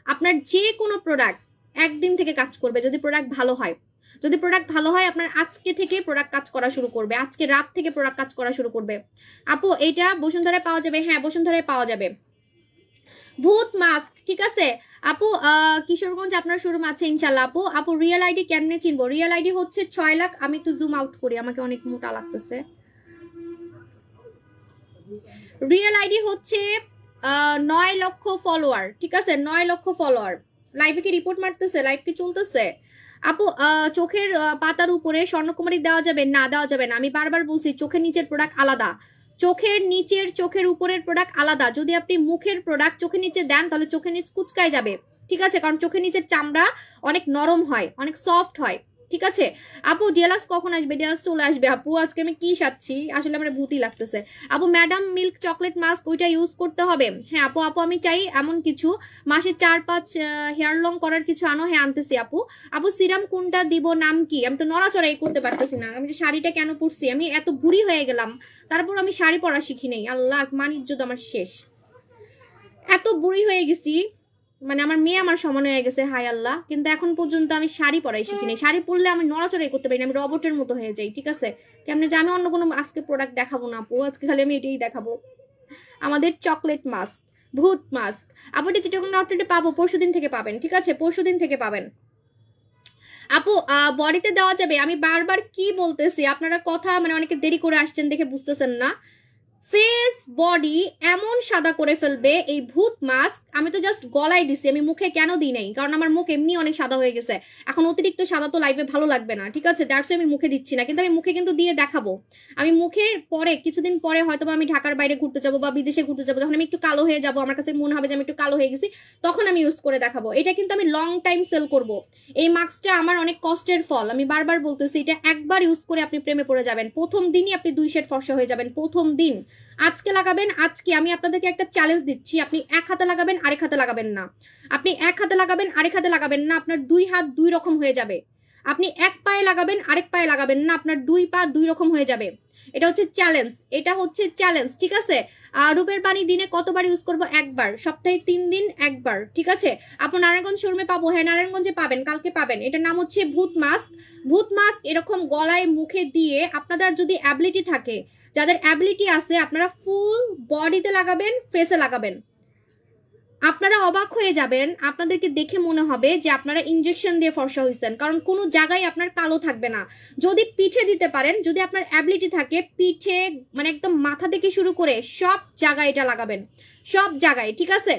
আপনার যে কোনো প্রোডাক্ট একদিন থেকে কাজ করবে যদি প্রোডাক্ট ভালো হয়। যদি প্রোডাক্ট ভালো হয়, আপনার আজকে থেকে প্রোডাক্ট কাজ করা শুরু করবে, আজকে রাত থেকে প্রোডাক্ট কাজ করা শুরু করবে। আপু এটা বসুন্ধরায় পাওয়া যাবে? হ্যাঁ বসুন্ধরায় পাওয়া যাবে, ভূত মাস্ক। ঠিক আছে আপু, কিশোরগঞ্জ আপনার শোরুম আছে ইনশাল্লাহ। আপু রিয়েল আইডি কেমনে চিনবো? রিয়েল আইডি হচ্ছে 6 লাখ। আমি একটু জুম আউট করি, আমাকে অনেক মোটা লাগতেছে। রিয়েল আইডি হচ্ছে 9 লক্ষ ফলোয়ার। ঠিক আছে, 9 লক্ষ ফলোয়ার। লাইভে কি রিপোর্ট মারতেছে? লাইভ কি চলতেছে? আপু চোখের পাতার উপরে স্বর্ণকুমারী দেওয়া যাবে? না, দেওয়া যাবে না। আমি বারবার বলছি চোখের নিচের প্রোডাক্ট আলাদা, চোখের নিচের চোখের উপরের প্রোডাক্ট আলাদা। যদি আপনি মুখের প্রোডাক্ট চোখের নিচে দেন তাহলে চোখের নিচ কুচকায় যাবে। ঠিক আছে, কারণ চোখের নিচের চামড়া অনেক নরম হয়, অনেক সফট হয়। ঠিক আছে আপু, ডিএলএক্স কখন আসবে? ডিএলএক্স চলে আসবে আপু। আজকে আমি কি সাচ্ছি আসলে, আমার ভূতই লাগতেছে। আপু ম্যাডাম মিল্ক চকলেট মাস্ক ওইটা ইউজ করতে হবে? হ্যাঁ আপু, আমি চাই এমন কিছু মাসে 4-5 হেয়ার লং করার কিছু আনো। হ্যাঁ আনতেছি আপু। আপু সিরাম কোনটা দিব, নাম কি? আমি তো নড়াচড়াই করতে পারতেছি না। আমি যে শাড়িটা কেন পরছি, আমি এত বুড়ি হয়ে গেলাম, তারপর আমি শাড়ি পরা শিখি নেই। আল্লাহ, মানিজ্য আমার শেষ, এত বুড়ি হয়ে গেছি, মানে আমার মেয়ে আমার সমান হয়ে গেছে, হাই আল্লাহ। কিন্তু এখন পর্যন্ত আমি শাড়ি পরাই শিখিনি। শাড়ি পরলে আমি নড়াচড়াই করতে পারি না, আমি রবটের মতো হয়ে যাই। ঠিক আছে, কেমনে যে আমি অন্য কোনো আজকে প্রোডাক্ট দেখাবো না আপু, আজকে খালি আমি এটাই দেখাবো, আমাদের চকলেট মাস্ক, ভূত মাস্ক। আপু এটা চিটাগং আউটলেটে পাবো, পরশুদিন থেকে পাবেন। ঠিক আছে, পরশুদিন থেকে পাবেন। আপু বডিতে দেওয়া যাবে? আমি বারবার কি বলতেছি, আপনারা কথা মানে অনেকে দেরি করে আসছেন দেখে বুঝতেছেন না। ফেস বডি এমন সাদা করে ফেলবে এই ভূত মাস্ক। আমি তো জাস্ট গলায় দিছি, আমি মুখে কেন দিই নাই, কারণ আমার মুখ এমনি অনেক সাদা হয়ে গেছে। এখন অতিরিক্ত সাদা তো লাইভে ভালো লাগবে না। ঠিক আছে, দ্যাটস আমি মুখে দিচ্ছি না, কিন্তু আমি মুখে কিন্তু দিয়ে দেখাবো। আমি মুখে পরে কিছুদিন পরে হয়তো আমি ঢাকার বাইরে ঘুরতে যাবো বা বিদেশে ঘুরতে যাবো, যখন আমি একটু কালো হয়ে যাবো, আমার কাছে মনে হবে যে আমি একটু কালো হয়ে গেছি, তখন আমি ইউজ করে দেখাবো। এটা কিন্তু আমি লং টাইম সেল করব। এই মাস্কটা আমার অনেক কষ্টের ফল, আমি বারবার বলতেছি। এটা একবার ইউজ করে আপনি প্রেমে পড়ে যাবেন, প্রথম দিনই আপনি 2 শেড ফর্সা হয়ে যাবেন, প্রথম দিন। আজকে লাগাবেন, আজকে আমি আপনাদেরকে একটা চ্যালেঞ্জ দিচ্ছি, আপনি এক হাতে লাগাবেন, আরেক হাতে লাগাবেন না। আপনি এক হাতে লাগাবেন, আরেক হাতে লাগাবেন না, আপনার 2 হাত 2 রকম হয়ে যাবে। আপনি এক পায়ে লাগাবেন, আরেক পায়ে লাগাবেন না, আপনার 2 পা 2 রকম হয়ে যাবে। এটা হচ্ছে চ্যালেঞ্জ, এটা হচ্ছে চ্যালেঞ্জ। ঠিক আছে, রূপের পানি দিনে কতবার ইউজ করব? একবার, সপ্তাহে 3 দিন একবার। ঠিক আছে আপনি নারায়ণগঞ্জ শোরুমে পাবো? হ্যাঁ নারায়ণগঞ্জে পাবেন, কালকে পাবেন। এটার নাম হচ্ছে ভূত মাস্ক। ভূত মাস্ক এরকম গলায় মুখে দিয়ে, আপনাদের যদি অ্যাবিলিটি থাকে, যাদের অ্যাবিলিটি আছে, আপনারা ফুল বডিতে লাগাবেন, ফেসে লাগাবেন। আপনারা অবাক হয়ে যাবেন, আপনাদেরকে দেখে মনে হবে যে আপনারা ইনজেকশন দিয়ে ফর্সা হয়েছেন, কারণ কোনো জায়গায় আপনার কালো থাকবে না। যদি পিঠে দিতে পারেন, যদি আপনার অ্যাবিলিটি থাকে, পিঠে মানে একদম মাথা থেকে শুরু করে সব জায়গায় এটা লাগাবেন, সব জায়গায়। ঠিক আছে,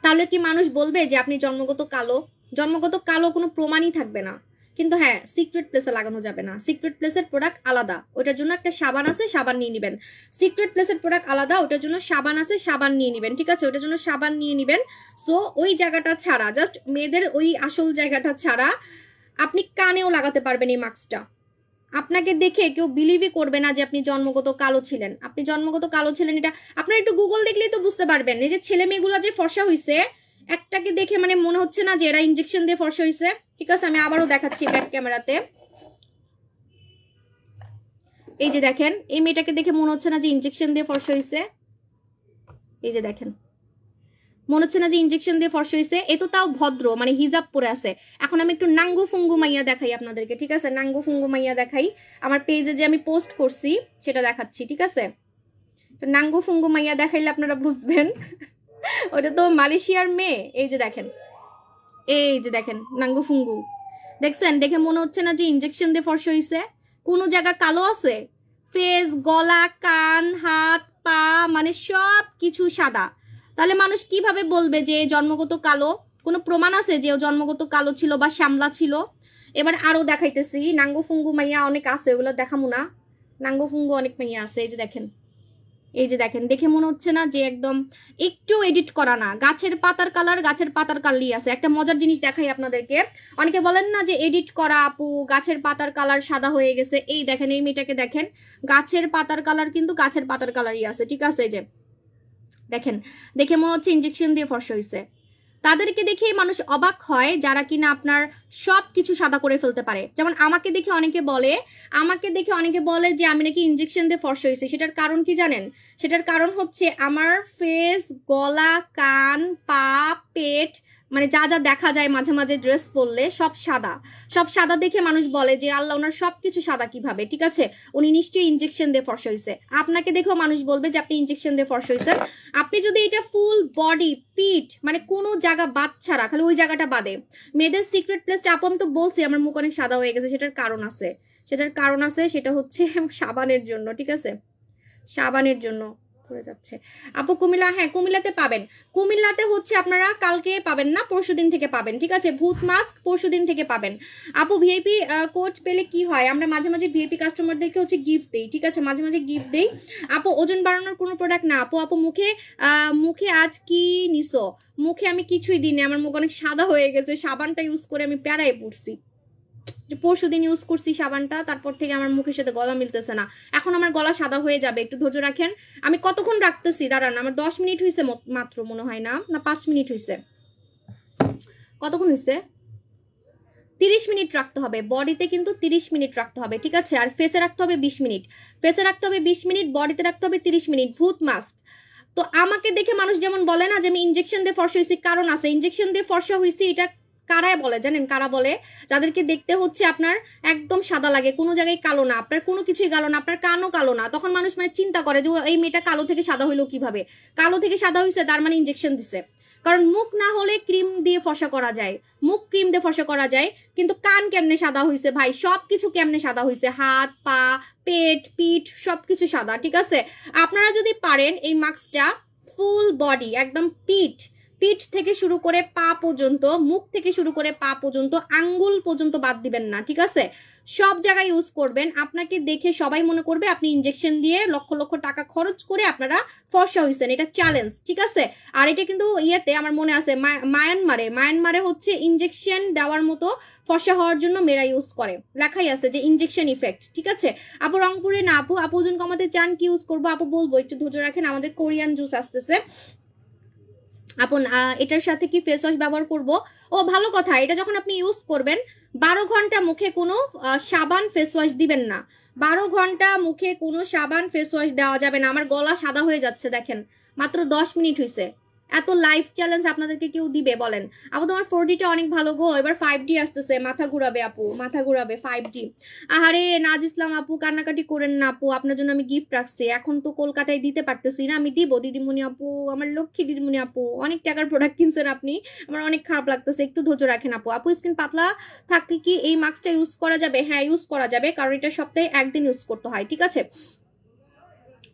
তাহলে কি মানুষ বলবে যে আপনি জন্মগত কালো? জন্মগত কালো কোনো প্রমাণই থাকবে না। কিন্তু হ্যাঁ, সিক্রেট প্লেসে লাগানো যাবে না, সিক্রেট প্লেসের প্রোডাক্ট আলাদা, ওটার জন্য একটা সাবান আছে, সাবান নিয়ে নেবেন। সিক্রেট প্লেসের প্রোডাক্ট আলাদা, ওটার জন্য সাবান আছে, সাবান নিয়ে নেবেন। ঠিক আছে, ওটার জন্য সাবান নিয়ে নেবেন। সো ওই জায়গাটা ছাড়া, জাস্ট মেয়েদের ওই আসল জায়গাটা ছাড়া আপনি কানেও লাগাতে পারবেন এই মাস্কটা। আপনাকে দেখে কেউ বিলিভই করবে না যে আপনি জন্মগত কালো ছিলেন। আপনি জন্মগত কালো ছিলেন, এটা আপনারা একটু গুগল দেখলেই তো বুঝতে পারবেন। এই যে ছেলে মেয়েগুলো যে ফর্সা হইছে, একটাকে দেখে মানে মনে হচ্ছে না যে এরা ইনজেকশন দিয়ে ফর্সা হইছে। ঠিক আছে, আমি আবারও দেখাচ্ছি ব্যাক ক্যামেরাতে। এই যে দেখেন, এই মেয়েটাকে দেখে মনে হচ্ছে না যে ইনজেকশন দিয়ে ফর্সা হয়েছে? এই যে দেখেন, মনে হচ্ছে না যে ইনজেকশন দিয়ে ফর্সা হয়েছে? এ তো তাও ভদ্র, মানে হিজাব পরে আছে। এখন আমি একটু নাঙ্গু ফুঙ্গু মাইয়া দেখাই আপনাদেরকে, ঠিক আছে? নাঙ্গু ফুঙ্গু মাইয়া দেখাই, আমার পেজে যে আমি পোস্ট করছি সেটা দেখাচ্ছি, ঠিক আছে? তো নাঙ্গু ফুঙ্গু মাইয়া দেখাইলে আপনারা বুঝবেন ওটা তো মালয়েশিয়ার মেয়ে। এই যে দেখেন, এই যে দেখেন নাঙ্গু ফুঙ্গু, দেখছেন? দেখে মনে হচ্ছে না যে ইনজেকশন দিয়ে ফর্সা হয়েছে? কোনো জায়গা কালো আছে? ফেস, গলা, কান, হাত, পা, মানে সব কিছু সাদা। তাহলে মানুষ কিভাবে বলবে যে জন্মগত কালো? কোনো প্রমাণ আছে যে ও জন্মগত কালো ছিল বা শ্যামলা ছিল? এবার আরো দেখাইতেছি, নাঙ্গু ফুঙ্গু মাইয়া অনেক আছে, ওগুলো দেখামু না। নাঙ্গু ফুঙ্গু অনেক মাইয়া আছে। এই যে দেখেন, এই যে দেখেন, দেখে মনে হচ্ছে না যে একদম একটু এডিট করা না? গাছের পাতার কালার, গাছের পাতার কালারই আছে। একটা মজার জিনিস দেখাই আপনাদেরকে, অনেকে বলেন না যে এডিট করা আপু, গাছের পাতার কালার সাদা হয়ে গেছে। এই দেখেন, এই মেয়েটাকে দেখেন, গাছের পাতার কালার কিন্তু গাছের পাতার কালারই আছে, ঠিক আছে? এই যে দেখেন, দেখে মনে হচ্ছে ইনজেকশন দিয়ে ফর্সা হয়েছে। তাদেরকে দেখেই মানুষ অবাক হয় যারা কিনা আপনার সব কিছু সাদা করে ফেলতে পারে। যেমন আমাকে দেখে অনেকে বলে যে আমি নাকি ইনজেকশন দিয়ে ফর্সা হয়েছি। সেটার কারণ কি জানেন? সেটার কারণ হচ্ছে আমার ফেস, গলা, কান, পা, পেট, মানে যা যা দেখা যায় মাঝে মাঝে ড্রেস পরলে সব সাদা। সব সাদা দেখে মানুষ বলে যে আল্লাহ, ওনার সব কিছু সাদা কিভাবে? ঠিক আছে, উনি নিশ্চয়ই ইনজেকশন দিয়ে ফর্সা হয়েছে। আপনাকে দেখেও মানুষ বলবে যে আপনি ইনজেকশন দিয়ে ফর্সা হয়েছেন। আপনি যদি এটা ফুল বডি, পিঠ, মানে কোনো জায়গা বাদ ছাড়া, খালি ওই জায়গাটা বাদে, মেয়েদের সিক্রেট প্লেসটা আপু আমি তো বলছি আমার মুখ অনেক সাদা হয়ে গেছে, সেটার কারণ আছে। সেটা হচ্ছে সাবানের জন্য, ঠিক আছে? সাবানের জন্য পড়ে যাচ্ছে। আপু কুমিল্লা, হ্যাঁ কুমিল্লাতে পাবেন। কুমিল্লাতে হচ্ছে আপনারা কালকে পাবেন না, পরশুদিন থেকে পাবেন, ঠিক আছে? ভূত মাস্ক পরশুদিন থেকে পাবেন। আপু ভিআইপি কোড পেলে কি হয়? আমরা মাঝে মাঝে ভিআইপি কাস্টমারদেরকে হচ্ছে গিফট দেই, ঠিক আছে? মাঝে মাঝে গিফট দেই। আপু ওজন বাড়ানোর কোনো প্রোডাক্ট না আপু। আপু মুখে আজ কি নিছো? মুখে আমি কিছুই দিইনি, আমার মুখ অনেক সাদা হয়ে গেছে। সাবানটা ইউজ করে আমি প্যারায় পড়ছি, যে পরশুদিন ইউজ করছি সাবানটা, তারপর থেকে আমার মুখের সাথে গলা মিলতেছে না। এখন আমার গলা সাদা হয়ে যাবে, একটু ধৈর্য রাখেন। আমি কতক্ষণ রাখতেছি দাঁড়ান, আমার 10 মিনিট হয়েছে মাত্র, মনে হয় না 5 মিনিট হয়েছে। কতক্ষণ হয়েছে? 30 মিনিট রাখতে হবে বডিতে, কিন্তু 30 মিনিট রাখতে হবে, ঠিক আছে? আর ফেসে রাখতে হবে 20 মিনিট, ফেসে রাখতে হবে 20 মিনিট, বডিতে রাখতে হবে 30 মিনিট। ভূত মাস্ক। তো আমাকে দেখে মানুষ যেমন বলে না যে আমি ইনজেকশন দিয়ে ফর্সা হয়েছি, কারণ আছে। ইনজেকশন দিয়ে ফর্সা হয়েছি এটা কারাই বলে জানেন? কারা বলে? যাদেরকে দেখতে হচ্ছে আপনার একদম সাদা লাগে, কোনো জায়গায় কালো না, আপনার কোনো কিছুই কালো না, আপনার কানও কালো না। তখন মানুষ মানে চিন্তা করে যে এই মেয়েটা কালো থেকে সাদা হইলো কিভাবে? কালো থেকে সাদা হয়েছে তার মানে ইনজেকশন দিছে। কারণ মুখ না হলে ক্রিম দিয়ে ফর্সা করা যায়, মুখ ক্রিম দিয়ে ফর্সা করা যায়, কিন্তু কান কেমনে সাদা হয়েছে ভাই? সবকিছু কেমনে সাদা হয়েছে? হাত, পা, পেট, পিঠ সবকিছু সাদা, ঠিক আছে? আপনারা যদি পারেন এই মাস্কটা ফুল বডি, একদম পিঠ থেকে শুরু করে পা পর্যন্ত, মুখ থেকে শুরু করে পা পর্যন্ত, আঙ্গুল পর্যন্ত বাদ দিবেন না, ঠিক আছে? সব জায়গায় ইউজ করবেন। আপনাকে দেখে সবাই মনে করবে আপনি ইনজেকশন দিয়ে লক্ষ লক্ষ টাকা খরচ করে আপনারা ফর্সা হয়েছেন। এটা চ্যালেঞ্জ, ঠিক আছে? আর এটা কিন্তু ইয়েতে আমার মনে আছে মায়ানমারে হচ্ছে ইনজেকশন দেওয়ার মতো ফর্সা হওয়ার জন্য মেয়েরা ইউজ করে, লেখাই আছে যে ইনজেকশন ইফেক্ট, ঠিক আছে? আপু রংপুরে না আপু, আপু ওজন কমাতে চান কি ইউজ করবো? আপু বলবো, একটু ধৈর্য রাখেন, আমাদের কোরিয়ান জুস আসতেছে। আপন এটার সাথে কি ফেস ওয়াশ ব্যবহার করব? ও ভালো কথা। এটা যখন আপনি ইউজ করবেন 12 ঘন্টা মুখে কোনো সাবান ফেস ওয়াশ দিবেন না। 12 ঘন্টা মুখে কোনো সাবান ফেস ওয়াশ দেওয়া যাবে না। আমার গলা সাদা হয়ে যাচ্ছে দেখেন, মাত্র 10 মিনিট হয়েছে। এত লাইফ চ্যালেঞ্জ আপনাদেরকে কেউ দিবে বলেন? আপু তোমার 4Dটা অনেক ভালো গো, এবার 5D আসতেছে, মাথা ঘুরাবে আপু, মাথা ঘুরাবে 5D। আহারে নাজ ইসলাম আপু কান্নাকাটি করেন না আপু, আপনার জন্য আমি গিফট রাখছি। এখন তো কলকাতায় দিতে পারতেছি না, আমি দিব দিদিমণি আপু, আমার লক্ষ্মী দিদিমণি আপু। অনেক টাকার প্রোডাক্ট কিনছেন আপনি, আমার অনেক খারাপ লাগতেছে, একটু ধৈর্য রাখেন আপু। আপু স্কিন পাতলা থাকলে কি এই মাস্কটা ইউজ করা যাবে? হ্যাঁ ইউজ করা যাবে, কারণ এটা সপ্তাহে একদিন ইউজ করতে হয়, ঠিক আছে?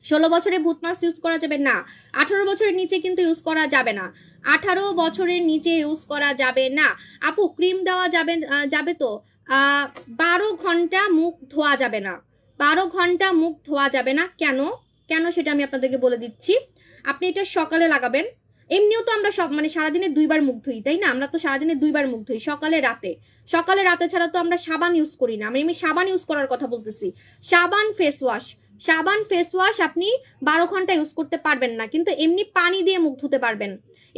16 বছরে ভূত মাস্ক ইউজ করা যাবে না। 18 বছরের নিচে কিন্তু ইউজ করা যাবে না। 18 বছরের নিচে ইউজ করা যাবে না। আপু ক্রিম দেওয়া যাবে তো 12 ঘন্টা মুখ ধোয়া যাবে না। 12 ঘন্টা মুখ ধোয়া যাবে না। কেন সেটা আমি আপনাদেরকে বলে দিচ্ছি। আপনি এটা সকালে লাগাবেন। এমনিও তো আমরা সব মানে সারাদিনে 2 বার মুখ ধুই, তাই না? আমরা তো সারাদিনে 2 বার মুখ ধুই, সকালে রাতে ছাড়া তো আমরা সাবান ইউজ করি না। আমি সাবান ইউজ করার কথা বলতেছি। সাবান, ফেস ওয়াশ, সাবান ফেস ওয়াশ আপনি 12 ঘন্টা ইউজ করতে পারবেন না, কিন্তু এমনি পানি দিয়ে মুখ ধুতে পারবেন,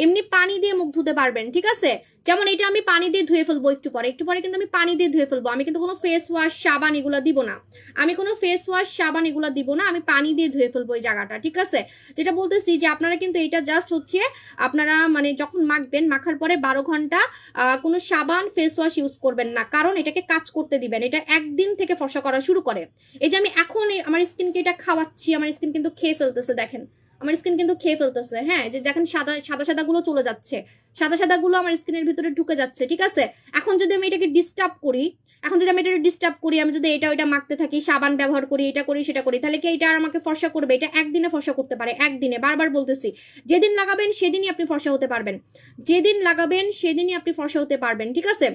এমনি পানি দিয়ে মুখ ধুতে পারবেন, ঠিক আছে? যেমন এটা আমি পানি দিয়ে ধুয়ে ফেলবো একটু পরে কিন্তু আমি পানি দিয়ে ধুয়ে ফেলবো, আমি কিন্তু কোনো ফেস ওয়াশ সাবান এগুলো দিব না, আমি কোনো ফেস ওয়াশ সাবান এগুলো দিব না, আমি পানি দিয়ে ধুয়ে ফেলবো এই জায়গাটা, ঠিক আছে? যেটা বলতেছি যে আপনারা কিন্তু এটা জাস্ট হচ্ছে আপনারা মানে যখন মাখবেন, মাখার পরে 12 ঘন্টা কোনো সাবান ফেস ওয়াশ ইউজ করবেন না, কারণ এটাকে কাজ করতে দিবেন, এটা একদিন থেকে ফর্সা করা শুরু করে। এই যে আমি এখন আমার স্কিনকে এটা খাওয়াচ্ছি, আমার স্কিন কিন্তু খেয়ে ফেলতেছে, দেখেন আমার স্কিন কিন্তু খেয়ে ফেলতেছে, হ্যাঁ, যে দেখেন সাদা সাদা সাদা গুলো চলে যাচ্ছে, সাদা সাদা গুলো আমার স্কিনের ভিতরে ঢুকে যাচ্ছে, ঠিক আছে? এখন যদি আমি এটাকে ডিস্টার্ব করি, আমি যদি এটা ওইটা মাখতে থাকি, সাবান ব্যবহার করি, এটা করি সেটা করি, তাহলে কি এটা আর আমাকে ফর্সা করবে? এটা একদিনে ফর্সা করতে পারে, একদিনে, বারবার বলতেছি, যেদিন লাগাবেন সেদিনই আপনি ফর্সা হতে পারবেন, যেদিন লাগাবেন সেদিনই আপনি ফর্সা হতে পারবেন, ঠিক আছে?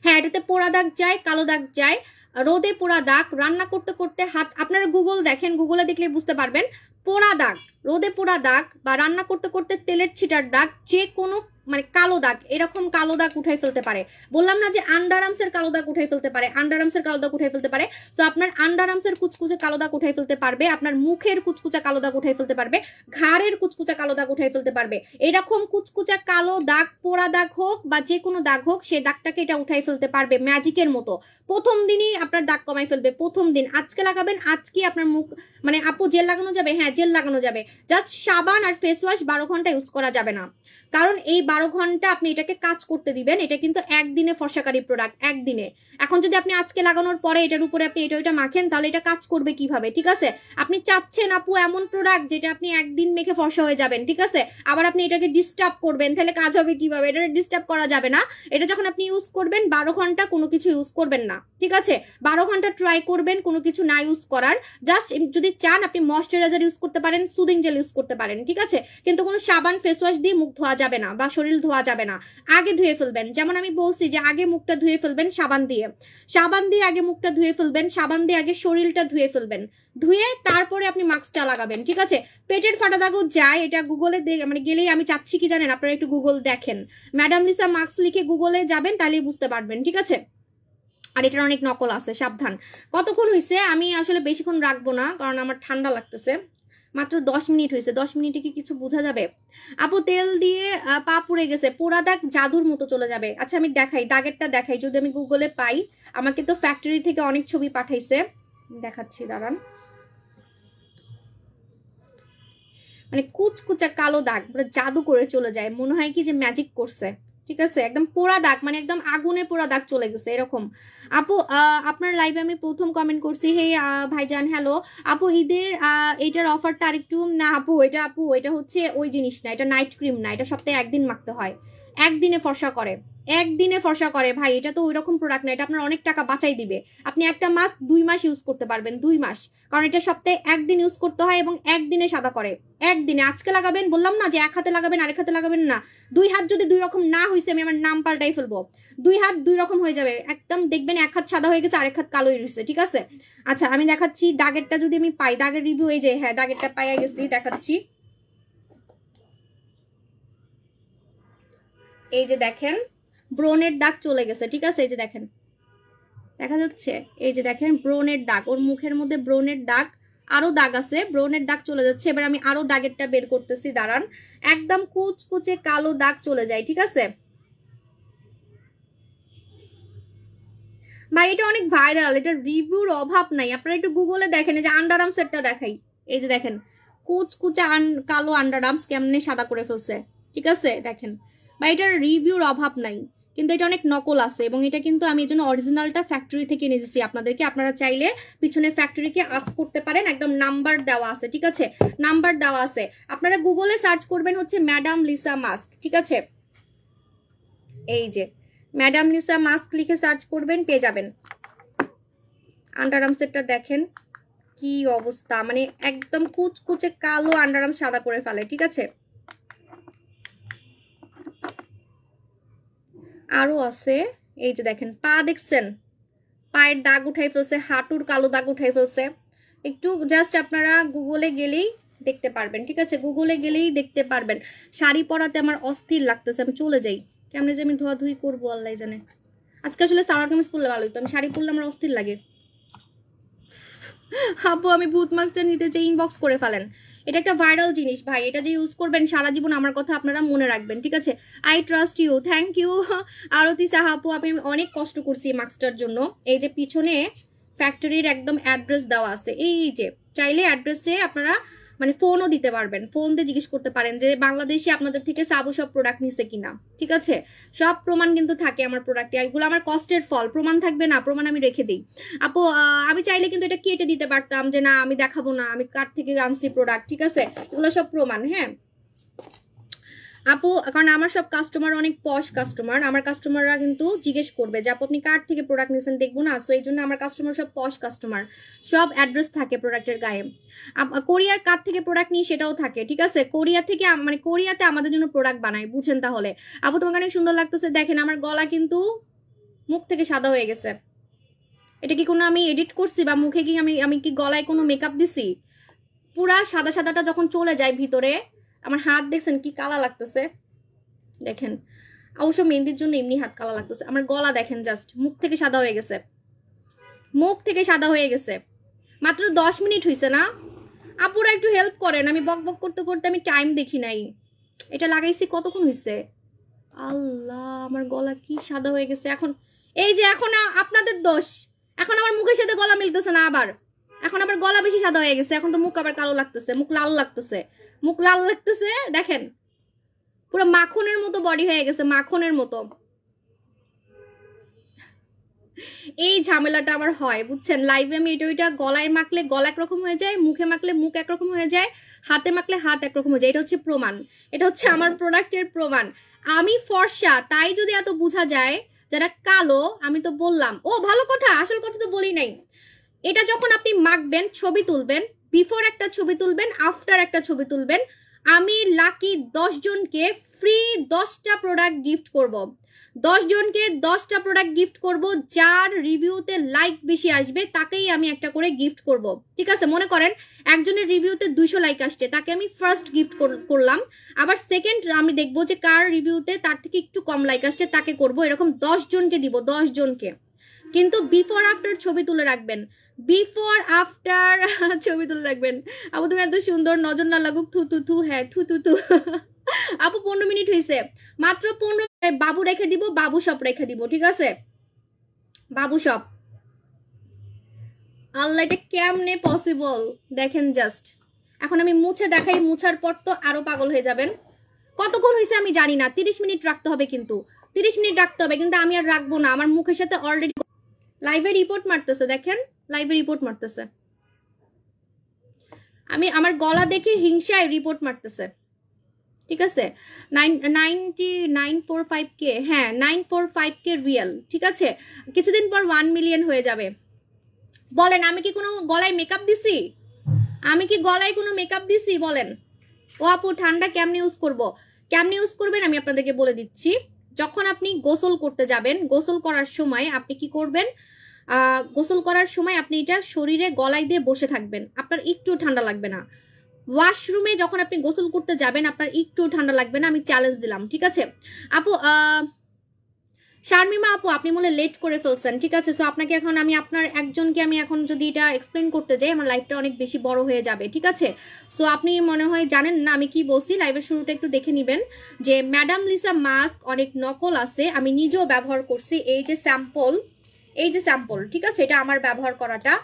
হ্যাঁ, এটাতে পোড়া দাগ যায়, কালো দাগ যায়, রোদে পোড়া দাগ, রান্না করতে করতে হাত, আপনারা গুগল দেখেন, গুগলে দেখলে বুঝতে পারবেন, পোড়া দাগ, রোদে পোড়া দাগ বা রান্না করতে করতে তেলের ছিটার দাগ, যে কোনো মানে কালো দাগ, এরকম কালো দাগ উঠাই ফেলতে পারে। বললাম না যে আন্ডার আর্মসের কালো দাগ উঠাই ফেলতে পারে, আন্ডার আর্মসের কালো দাগ উঠাই ফেলতে পারে। তো আপনার আন্ডার আর্মসের কুচকুচে কালো দাগ উঠাই ফেলতে পারবে, আপনার মুখের কুচকুচা কালো দাগ উঠাই ফেলতে পারবে, ঘাড়ের কুচকুচা কালো দাগ উঠাই ফেলতে পারবে। এরকম কুচকুচা কালো দাগ, পোড়া দাগ হোক বা যে কোনো দাগ হোক, সে দাগটাকে এটা উঠাই ফেলতে পারবে ম্যাজিকের মতো। প্রথম দিনই আপনার দাগ কমাই ফেলবে, প্রথম দিন। আজকে লাগাবেন, আজকে আপনার মুখ মানে আপু জেল লাগানো যাবে? হ্যাঁ, জেল লাগানো যাবে। জাস্ট সাবান আর ফেস ওয়াশ 12 ঘন্টা ইউজ করা যাবে না, কারণ এই 12 ঘন্টা আপনি এটাকে কাজ করতে দিবেন। এটা কিন্তু একদিনে ফর্সাকারী প্রোডাক্ট, একদিনে। এখন যদি আপনি আজকে লাগানোর পরে এটার উপরে আপনি এটা ওইটা মাখেন, তাহলে এটা কাজ করবে কিভাবে? ঠিক আছে, আপনি চাচ্ছেন আপু এমন প্রোডাক্ট যেটা আপনি একদিন মেখে ফর্সা হয়ে যাবেন, ঠিক আছে, আবার আপনি এটাকে ডিস্টার্ব করবেন, তাহলে কাজ হবে কিভাবে? এটা ডিস্টার্ব করা যাবে না। এটা যখন আপনি ইউজ করবেন 12 ঘন্টা কোনো কিছু ইউজ করবেন না, ঠিক আছে? 12 ঘন্টা ট্রাই করবেন কোনো কিছু না ইউজ করার। জাস্ট যদি চান আপনি ময়শ্চারাইজার ইউজ করতে পারেন, সুদিং জেল ইউজ করতে পারেন, ঠিক আছে, কিন্তু কোনো সাবান ফেস ওয়াশ দিয়ে মুখ ধোয়া যাবে না বা শরীর ধোয়া যাবে না। আগে ধুয়ে ফেলবেন, যেমন আমি বলছি যে আগে মুখটা ধুয়ে ফেলবেন সাবান দিয়ে, সাবান দিয়ে আগে মুখটা ধুয়ে ফেলবেন, সাবান দিয়ে আগে শরীরটা ধুয়ে ফেলবেন, ধুয়ে তারপরে আপনি মাস্কটা লাগাবেন, ঠিক আছে? পেটের ফাটা দাগও যায়, এটা গুগলে মানে গেলেই, আমি চাচ্ছি কি জানেন, আপনারা একটু গুগল দেখেন, ম্যাডাম লিসা মাস্ক লিখে গুগলে যাবেন, তাহলেই বুঝতে পারবেন, ঠিক আছে? আর এটার অনেক নকল আছে, সাবধান। কতক্ষণ হয়েছে? আমি আসলে বেশিক্ষণ রাখবো না, কারণ আমার ঠান্ডা লাগতেছে। মাত্র 10 মিনিট হয়েছে, 10 মিনিটে কি কিছু বোঝা যাবে? আপু তেল দিয়ে পা পুড়ে গেছে, পোড়া দাগ জাদুর মতো চলে যাবে। আচ্ছা আমি দেখাই, দাগেরটা দেখাই, যদি আমি গুগলে পাই। আমাকে তো ফ্যাক্টরি থেকে অনেক ছবি পাঠাইছে, দেখাচ্ছি দাঁড়ান। মানে কুচকুচা কালো দাগ, মানে জাদু করে চলে যায়, মনে হয় কি যে ম্যাজিক করছে, ঠিক আছে? একদম পোড়া দাগ, মানে একদম আগুনে পোড়া দাগ চলে গেছে এরকম। আপু আপনার লাইভে আমি প্রথম কমেন্ট করছি, হে ভাইজান হ্যালো আপু, ঈদের এটার অফারটা আরেকটু না আপু, এটা হচ্ছে ওই জিনিস না, এটা নাইট ক্রিম না, এটা সপ্তাহে একদিন মাখতে হয়, একদিনে ফর্সা করে, একদিনে ফর্সা করে ভাই। এটা তো ওই রকম প্রোডাক্ট না, এটা আপনার অনেক টাকা বাঁচাই দিবে। আপনি একটা মাস্ক 2 মাস ইউজ করতে পারবেন, 2 মাস, কারণ এটা সপ্তাহে একদিন ইউজ করতে হয় এবং একদিনে সাদা করে, একদিনে। আজকে লাগাবেন, বললাম না যে এক হাতে লাগাবেন, আরেক হাতে লাগাবেন না। 2 হাত যদি 2 রকম না হয়েছে, আমি আমার নাম পাল্টাই ফেলবো। 2 হাত 2 রকম হয়ে যাবে, একদম দেখবেন এক হাত সাদা হয়ে গেছে, আরেক হাত কালো হয়ে গেছে, ঠিক আছে? আচ্ছা আমি দেখাচ্ছি দাগেরটা, যদি আমি পাই, দাগের রিভিউ এই যে, হ্যাঁ দাগেরটা পাইয়া গেছি, দেখাচ্ছি। এই যে দেখেন ব্রনের দাগ চলে গেছে, ঠিক আছে? এই যে দেখেন, দেখা যাচ্ছে, এই যে দেখেন ব্রনের দাগ, ওর মুখের মধ্যে ব্রনের দাগ, আরো দাগ আছে, ব্রনের দাগ চলে যাচ্ছে। এবার আমি আরো দাগেরটা বের করতেছি, দাঁড়ান। একদম কুচকুচে কালো দাগ চলে যায়, ঠিক আছে ভাই? এটা অনেক ভাইরাল, এটা রিভিউর অভাব নাই, আপনারা একটু গুগলে দেখেন। এই যে আন্ডার আর্মস এরটা দেখাই, এই যে দেখেন কুচকুচে কালো আন্ডার আর্মস কেমনে সাদা করে ফেলছে, ঠিক আছে? দেখেন ভাই, এটার রিভিউর অভাব নাই, কিন্তু এটা অনেক নকল আছে, এবং এটা কিন্তু আমি এই জন্য অরিজিনালটা ফ্যাক্টরি থেকে নিয়ে এসেছি আপনাদেরকে। আপনারা চাইলে পিছনে ফ্যাক্টরিকে আস্ক করতে পারেন, একদম নাম্বার দেওয়া আছে, ঠিক আছে? নাম্বার দেওয়া আছে, আপনারা গুগলে সার্চ করবেন হচ্ছে ম্যাডাম লিসা মাস্ক, ঠিক আছে? এই যে ম্যাডাম লিসা মাস্ক লিখে সার্চ করবেন, পেয়ে যাবেন। আন্ডার আর্মসেরটা দেখেন কি অবস্থা, মানে একদম কুচকুচে কালো আন্ডার আর্মস সাদা করে ফেলে, ঠিক আছে? আরো আছে, এই যে দেখেন পা দেখছেন, পায়ের দাগ উঠাই ফেলছে, হাঁটুর কালো দাগ উঠাই ফেলছে। একটু জাস্ট আপনারা গুগলে গেলেই দেখতে পারবেন, ঠিক আছে? গুগলে গেলেই দেখতে পারবেন। শাড়ি পরাতে আমার অস্থির লাগতেছে, আমি চলে যাই, কেমনে যে আমি ধোয়াধুয়ি করবো আল্লাহ জানে। আজকে আসলে সালোয়ার কামিজ পরলে ভালো হতো, আমি শাড়ি পরলে আমার অস্থির লাগে। আপু আমি বুথ মাস্কটা নিতে চাই, ইনবক্স করে ফেলেন। এটা একটা ভাইরাল জিনিস ভাই, এটা যে ইউজ করবেন সারা জীবন আমার কথা আপনারা মনে রাখবেন, ঠিক আছে? I trust you, thank you Arati Saha আপু। আমি অনেক কষ্ট করছি এই মাস্কটার জন্য। এই যে পিছনে ফ্যাক্টরির একদম অ্যাড্রেস দেওয়া আছে, এই যে চাইলে অ্যাড্রেসে আপনারা মানে ফোনও দিতে পারবেন, ফোন দিয়ে জিজ্ঞেস করতে পারেন যে বাংলাদেশে আপনাদের থেকে সাবু সব প্রোডাক্ট নিছে কিনা, ঠিক আছে? সব প্রমাণ কিন্তু থাকে আমার প্রোডাক্টে, এগুলো আমার কষ্টের ফল। প্রমাণ থাকবে না, প্রমাণ আমি রেখে দিই আপু। আমি চাইলে কিন্তু এটা কেটে দিতে পারতাম যে না আমি দেখাবো না আমি কার থেকে আনছি প্রোডাক্ট, ঠিক আছে? এগুলো সব প্রমাণ। হ্যাঁ আপু, কারণ আমার সব কাস্টমার অনেক পশ কাস্টমার, আমার কাস্টমাররা কিন্তু জিজ্ঞেস করবে যে আপু আপনি কার থেকে প্রোডাক্ট নিয়েছেন, দেখবো না? সো এই জন্য আমার কাস্টমার সব পশ কাস্টমার, সব অ্যাড্রেস থাকে প্রোডাক্টের গায়ে। কোরিয়া কার থেকে প্রোডাক্ট নিই সেটাও থাকে, ঠিক আছে? কোরিয়া থেকে মানে কোরিয়াতে আমাদের জন্য প্রোডাক্ট বানায়, বুঝেন? তাহলে আপু তোমাকে অনেক সুন্দর লাগতেছে। দেখেন আমার গলা কিন্তু মুখ থেকে সাদা হয়ে গেছে। এটা কি কোনো আমি এডিট করছি বা মুখে কি আমি কি গলায় কোনো মেকআপ দিছি? পুরা সাদা সাদাটা যখন চলে যায় ভিতরে, আমার হাত দেখছেন কি কালা লাগতেছে, দেখেন। অবশ্য মেহেন্দির জন্য এমনি হাত কালা লাগতেছে। আমার গলা দেখেন, জাস্ট মুখ থেকে সাদা হয়ে গেছে, মুখ থেকে সাদা হয়ে গেছে। মাত্র 10 মিনিট হয়েছে না? আপুরা একটু হেল্প করেন, আমি বক বক করতে করতে আমি টাইম দেখি নাই। এটা লাগাইছি কতক্ষণ হয়েছে? আল্লাহ, আমার গলা কি সাদা হয়ে গেছে এখন। এই যে এখন আপনাদের দোষ, এখন আমার মুখের সাথে গলা মিলতেছে না, আবার এখন আবার গলা বেশি সাদা হয়ে গেছে। এখন তো মুখ আবার কালো লাগতেছে, মুখ লাল লাগতেছে, মুখ লাল লাগতেছে। দেখেন পুরো মাখনের মতো বডি হয়ে গেছে, মাখনের মতো। এই ঝামেলাটা আমার হয়, বুঝছেন? লাইভে আমি এটা ওইটা গলায় মাখলে গলা একরকম হয়ে যায়, মুখে মাখলে মুখ একরকম হয়ে যায়, হাতে মাখলে হাত একরকম হয়ে যায়। এটা হচ্ছে প্রমাণ, এটা হচ্ছে আমার প্রোডাক্টের প্রমাণ। আমি ফর্সা, তাই যদি এত বোঝা যায়। যারা কালো, আমি তো বললাম। ও ভালো কথা, আসল কথা তো বলি নাই। এটা যখন আপনি মাখবেন, ছবি তুলবেন, বিফোর একটা ছবি তুলবেন, আফটার একটা ছবি তুলবেন। আমি লাকি 10 জনকে ফ্রি 10টা প্রোডাক্ট গিফট করব। 10 জনকে 10টা প্রোডাক্ট গিফট করব। যার রিভিউতে লাইক বেশি আসবে তাকেই আমি একটা করে গিফট করব, ঠিক আছে? মনে করেন একজনের রিভিউতে 200 লাইক আসছে, তাকে আমি ফার্স্ট গিফট করলাম। আবার সেকেন্ড আমি দেখবো যে কার রিভিউতে তার থেকে একটু কম লাইক আসছে, তাকে করব। এরকম 10 জনকে দিব, 10 জনকে। কিন্তু বিফোর আফটার ছবি তুলে রাখবেন, বিফোর আফটার ছবি তুলে রাখবেন। আপু তুমি এত সুন্দর, নজর না লাগুক, থু থু থু, হ্যাঁ থু থু থু। আপু 15 মিনিট হয়েছে, মাত্র 15। বাবু রেখে দিব, বাবু শপ রেখে দিব, ঠিক আছে? বাবু শপ। আল্লাহ, এটা কেমনে পসিবল দেখেন জাস্ট। এখন আমি মুছে দেখাই, মুছার পর তো আরো পাগল হয়ে যাবেন। কতক্ষণ হয়েছে আমি জানি না, 30 মিনিট রাখতে হবে, কিন্তু 30 মিনিট রাখতে হবে, কিন্তু আমি আর রাখবো না। আমার মুখের সাথে অলরেডি লাইভে রিপোর্ট মারতেছে, দেখেন লাইভে রিপোর্ট মারতেছে। আমার গলা দেখে হিংসায় রিপোর্ট মারতেছে, ঠিক আছে? 9945K, হ্যাঁ 945K রিয়েল, ঠিক আছে? কিছুদিন পর 1 মিলিয়ন হয়ে যাবে। বলেন আমি কি কোনো গলায় মেকআপ দিছি? আমি কি গলায় কোনো মেকআপ দিছি বলেন? ও আপু ঠান্ডা কেমনে ইউজ করব? কেমনে ইউজ করবেন আমি আপনাদেরকে বলে দিচ্ছি। যখন আপনি গোসল করতে যাবেন, গোসল করার সময় আপনি কি করবেন? গোসল করার সময় আপনি এটা শরীরে গলায় দিয়ে বসে থাকবেন, আপনার একটু ঠান্ডা লাগবে না। ওয়াশরুমে যখন আপনি গোসল করতে যাবেন আপনার একটু ঠান্ডা লাগবে না, আমি চ্যালেঞ্জ দিলাম, ঠিক আছে? আপু শারমিমা আপু আপনি মনে লেট করে ফেলছেন, ঠিক আছে? সো আপনাকে এখন আমি আপনার একজনকে আমি এখন যদি এটা এক্সপ্লেন করতে যাই আমার লাইফটা অনেক বেশি বড় হয়ে যাবে, ঠিক আছে? সো আপনি মনে হয় জানেন না আমি কি বলছি। লাইভের শুরুটা একটু দেখে নেবেন যে ম্যাডাম লিসা মাস্ক অনেক নকল আছে, আমি নিজেও ব্যবহার করছি। এই যে স্যাম্পল, এই যে স্যাম্পল, ঠিক আছে? এটা আমার ব্যবহার করাটা।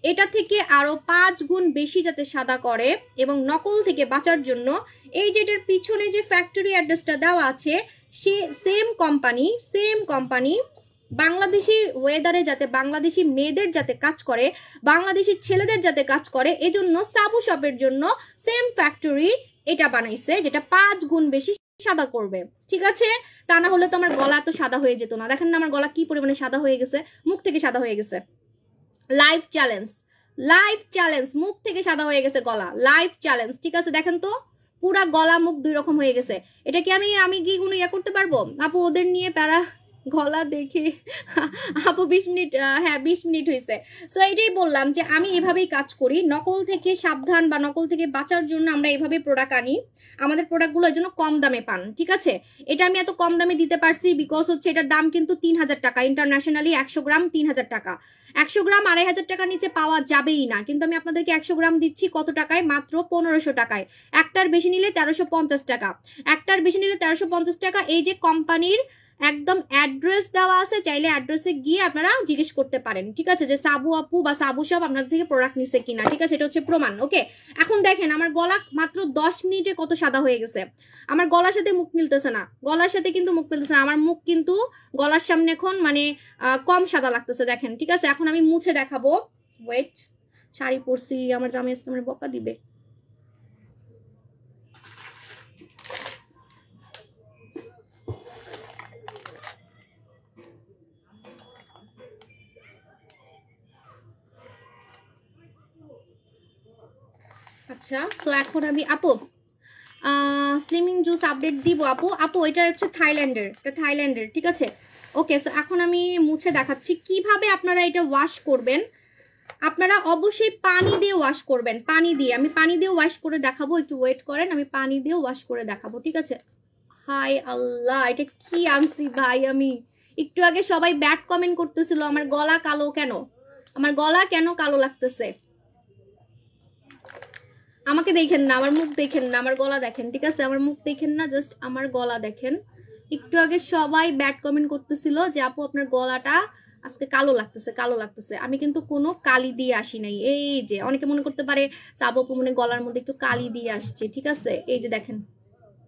এটা থেকে আরো 5 গুণ বেশি যাতে সাদা করে এবং নকল থেকে বাঁচার জন্য এই যে এটার পিছনে যে ফ্যাক্টরি অ্যাড্রেসটা দেওয়া আছে, সে সেম কোম্পানি বাংলাদেশি ওয়েদারে যাতে বাংলাদেশি মেয়েদের যাতে কাজ করে, বাংলাদেশি ছেলেদের যাতে কাজ করে, এজন্য সাবু শপের জন্য সেম ফ্যাক্টরি এটা বানাইছে, যেটা 5 গুণ বেশি সাদা করবে, ঠিক আছে? তা না হলে তো আমার গলা তো সাদা হয়ে যেত না। দেখেন না আমার গলা কি পরিমাণে সাদা হয়ে গেছে, মুখ থেকে সাদা হয়ে গেছে। লাইভ চ্যালেঞ্জ, মুখ থেকে সাদা হয়ে গেছে গলা, লাইভ চ্যালেঞ্জ, ঠিক আছে? দেখেন তো পুরা গলা মুখ দুই রকম হয়ে গেছে। এটা কি আমি কি কোনো ইয়া করতে পারবো? আপু ওদের নিয়ে প্যারা গলা দেখে আপু 20 মিনিট, হ্যাঁ 20 মিনিট হয়েছে। সো এইটাই বললাম যে আমি এভাবেই কাজ করি, নকল থেকে সাবধান বা নকল থেকে বাঁচার জন্য আমরা এভাবে প্রোডাক্ট আনি। আমাদের প্রোডাক্টগুলো এই জন্য কম দামে পান, ঠিক আছে। এটা আমি এত কম দামে দিতে পারছি বিকজ হচ্ছে এটার দাম কিন্তু 3000 টাকা ইন্টারন্যাশনালি। 100 গ্রাম 3000 টাকা, 100 গ্রাম 2500 টাকার নিচে পাওয়া যাবেই না। কিন্তু আমি আপনাদেরকে 100 গ্রাম দিচ্ছি কত টাকায়? মাত্র 1500 টাকায়। একটার বেশি নিলে 1350 টাকা, একটার বেশি নিলে 1350 টাকা। এই যে কোম্পানির একদম অ্যাড্রেস দেওয়া আছে, চাইলে অ্যাড্রেসে গিয়ে আপনারা জিজ্ঞেস করতে পারেন, ঠিক আছে, যে সাবু আপু বা সাবু শপ আপনাদের থেকে প্রোডাক্ট নিছে কিনা, ঠিক আছে। এটা হচ্ছে প্রমাণ। ওকে, এখন দেখেন আমার গলা মাত্র 10 মিনিটে কত সাদা হয়ে গেছে। আমার গলার সাথে মুখ মিলতেছে না, গলার সাথে কিন্তু মুখ মিলতেছে না। আমার মুখ কিন্তু গলার সামনে এখন মানে কম সাদা লাগতেছে, দেখেন, ঠিক আছে। এখন আমি মুছে দেখাবো। ওয়েট, শাড়ি পরছি, আমার জামাই আজকে আমার বকা দিবে। আচ্ছা, সো এখন আমি আপু স্লিমিং জুস আপডেট দিব আপু। আপু এটা হচ্ছে থাইল্যান্ডের, এটা থাইল্যান্ডের, ঠিক আছে। ওকে, সো এখন আমি মুছে দেখাচ্ছি কিভাবে আপনারা এটা ওয়াশ করবেন। আপনারা অবশ্যই পানি দিয়ে ওয়াশ করবেন, পানি দিয়ে। আমি পানি দিয়ে ওয়াশ করে দেখাবো, একটু ওয়েট করেন, আমি পানি দিয়ে ওয়াশ করে দেখাবো, ঠিক আছে। হাই আল্লাহ, এটা কি আনছি ভাই আমি। একটু আগে সবাই ব্যাড কমেন্ট করতেছিল আমার গলা কালো কেন, আমার গলা কেন কালো লাগতেছে। আমাকে দেখেন না, আমার মুখ দেখেন না, আমার গলা দেখেন, ঠিক আছে। আমার মুখ দেখেন না, জাস্ট আমার গলা দেখেন। একটু আগে সবাই ব্যাড কমেন্ট করতেছিল যে আপু আপনার গলাটা আজকে কালো লাগতেছে, কালো লাগতেছে। আমি কিন্তু কোনো কালি দিয়ে আসি নাই। এই যে অনেকে মনে করতে পারে সাবু আপু মনে গলার মধ্যে একটু কালি দিয়ে আসছে, ঠিক আছে। এই যে দেখেন,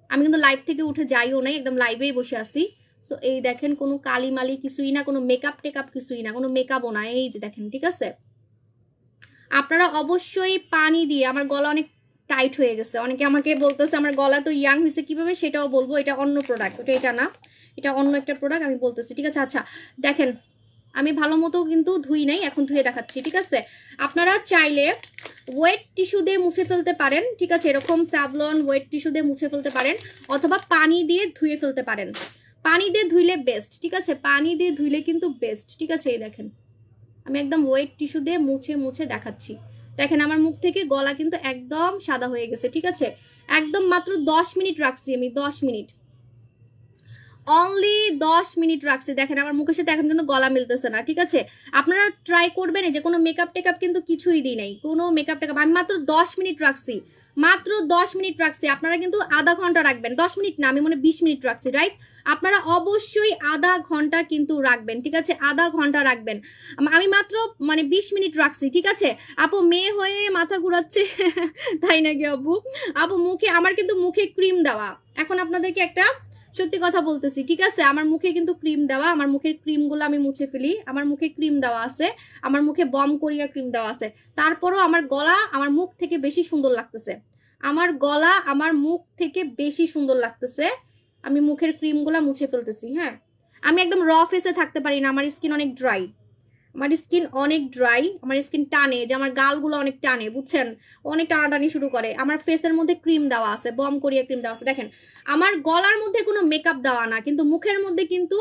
আমি কিন্তু লাইভ থেকে উঠে যাইও নাই, একদম লাইভেই বসে আছি। সো এই দেখেন, কোনো কালি মালি কিছুই না, কোনো মেকআপ টেকআপ কিছুই না, কোনো মেকআপও না। এই যে দেখেন, ঠিক আছে। আপনারা অবশ্যই পানি দিয়ে, আমার গলা অনেক টাইট হয়ে গেছে, অনেকে আমাকে বলতেছে আমার গলা তো ইয়াং হয়েছে কিভাবে, সেটাও বলবো। এটা অন্য প্রোডাক্ট, ওটা এটা না, এটা অন্য একটা প্রোডাক্ট, আমি বলতেছি, ঠিক আছে। আচ্ছা দেখেন, আমি ভালো মতো কিন্তু ধুই নাই, এখন ধুয়ে দেখাচ্ছি, ঠিক আছে। আপনারা চাইলে ওয়েট টিস্যু দিয়ে মুছে ফেলতে পারেন, ঠিক আছে। এরকম স্যাভলন ওয়েট টিস্যু দিয়ে মুছে ফেলতে পারেন, অথবা পানি দিয়ে ধুয়ে ফেলতে পারেন। পানি দিয়ে ধুইলে বেস্ট, ঠিক আছে, পানি দিয়ে ধুইলে কিন্তু বেস্ট, ঠিক আছে। এই দেখেন, আমি একদম ওয়েট টিস্যু দিয়ে মুছে মুছে দেখাচ্ছি। দেখেন আমার মুখ থেকে গলা কিন্তু একদম সাদা হয়ে গেছে, ঠিক আছে। একদম মাত্র 10 মিনিট রাখছি আমি, 10 মিনিট, অনলি 10 মিনিট রাখছি। দেখেন আমার মুখের সাথে এখন কিন্তু গলা মিলতেছে না, ঠিক আছে। আপনারা ট্রাই করবেন, যে কোনো মেকআপ টেকআপ কিন্তু কিছুই দিই নাই, কোনো মেকআপ টেকআপ। আমি মাত্র 10 মিনিট রাখছি, মাত্র 10 মিনিট রাখছি। আপনারা কিন্তু আধা ঘন্টা রাখবেন, 10 মিনিট না, আমি মনে 20 মিনিট রাখছি, রাইট। আপনারা অবশ্যই আধা ঘন্টা কিন্তু রাখবেন, ঠিক আছে, আধা ঘন্টা রাখবেন। আমি মাত্র মানে 20 মিনিট রাখছি, ঠিক আছে। আপু মেয়ে হয়ে মাথা ঘুরাচ্ছে তাই নাকি আপু? আপু মুখে, আমার কিন্তু মুখে ক্রিম দেওয়া। এখন আপনাদেরকে একটা সত্যি কথা বলতেছি, ঠিক আছে। আমার মুখে কিন্তু ক্রিম দেওয়া, আমার মুখের ক্রিমগুলো আমি মুছে ফেলি। আমার মুখে ক্রিম দেওয়া আছে, আমার মুখে বম কোরিয়া ক্রিম দেওয়া আছে। তারপরও আমার গলা আমার মুখ থেকে বেশি সুন্দর লাগতেছে, আমার গলা আমার মুখ থেকে বেশি সুন্দর লাগতেছে। আমি মুখের ক্রিমগুলো মুছে ফেলতেছি। হ্যাঁ, আমি একদম র ফেসে থাকতে পারি না, আমার স্কিন অনেক ড্রাই, আমার স্কিন অনেক ড্রাই, আমার স্কিন টানে, যে আমার গালগুলো অনেক টানে, বুঝছেন, অনেক টানাটানি শুরু করে। আমার ফেসের মধ্যে ক্রিম দেওয়া আছে, বম কোরিয়া ক্রিম দেওয়া আছে। দেখেন আমার গলার মধ্যে কোনো মেকআপ দেওয়া না, কিন্তু মুখের মধ্যে কিন্তু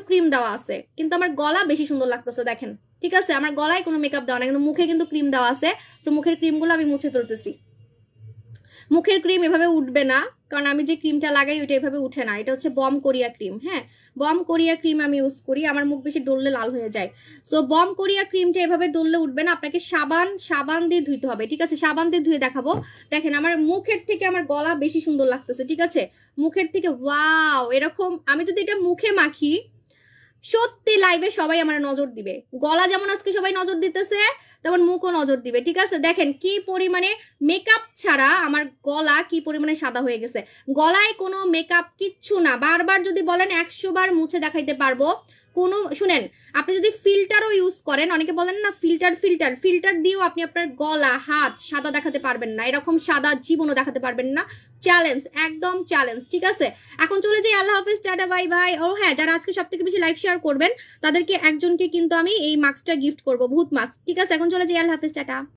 ক্রিম দেওয়া আছে, কিন্তু আমার গলা বেশি সুন্দর লাগতেছে, দেখেন, ঠিক আছে। আমার গলায় কোনো মেকআপ দেওয়া না, কিন্তু মুখে কিন্তু ক্রিম দেওয়া আছে। তো মুখের ক্রিমগুলো আমি মুছে ফেলতেছি। মুখের ক্রিম এভাবে উঠবে না, কারণ আমি যে ক্রিমটা লাগাই ওইটা এভাবে উঠে না। এটা হচ্ছে বম কোরিয়া ক্রিম, হ্যাঁ, বম কোরিয়া ক্রিম আমি ইউজ করি। আমার মুখ বেশি ডললে লাল হয়ে যায়। সো বম কোরিয়া ক্রিমটা এভাবে ডললে উঠবে না, আপনাকে সাবান দিয়ে ধুইতে হবে, ঠিক আছে। সাবান দিয়ে ধুয়ে দেখাবো। দেখেন আমার মুখের থেকে আমার গলা বেশি সুন্দর লাগতেছে, ঠিক আছে, মুখের থেকে। ওয়াও, এরকম আমি যদি এটা মুখে মাখি, সত্যি লাইভে সবাই আমার নজর দিবে। গলা যেমন আজকে সবাই নজর দিতেছে, তেমন মুখও নজর দিবে, ঠিক আছে। দেখেন কি পরিমাণে মেকআপ ছাড়া আমার গলা কি পরিমাণে সাদা হয়ে গেছে। গলায় কোনো মেকআপ কিচ্ছু না। বারবার যদি বলেন 100 বার মুছে দেখাইতে পারবো। কোনো শুনেন, আপনি যদি ফিল্টারও ইউজ করেন, অনেকে বলেন না ফিল্টার দিয়েও আপনি আপনার গলা হাত সাদা দেখাতে পারবেন না, এরকম সাদা জীবনও দেখাতে পারবেন না। চ্যালেঞ্জ, একদম চ্যালেঞ্জ, ঠিক আছে। এখন চলে যাই, আল্লাহ হাফিজ, টাটা, বাই বাই। ও হ্যাঁ, যারা আজকে সবথেকে বেশি লাইভ শেয়ার করবেন তাদেরকে একজনকে কিন্তু আমি এই মাস্কটা গিফট করবো, ভূত মাস্ক, ঠিক আছে। এখন চলে যাই, আল্লাহ হাফিজ, টাটা।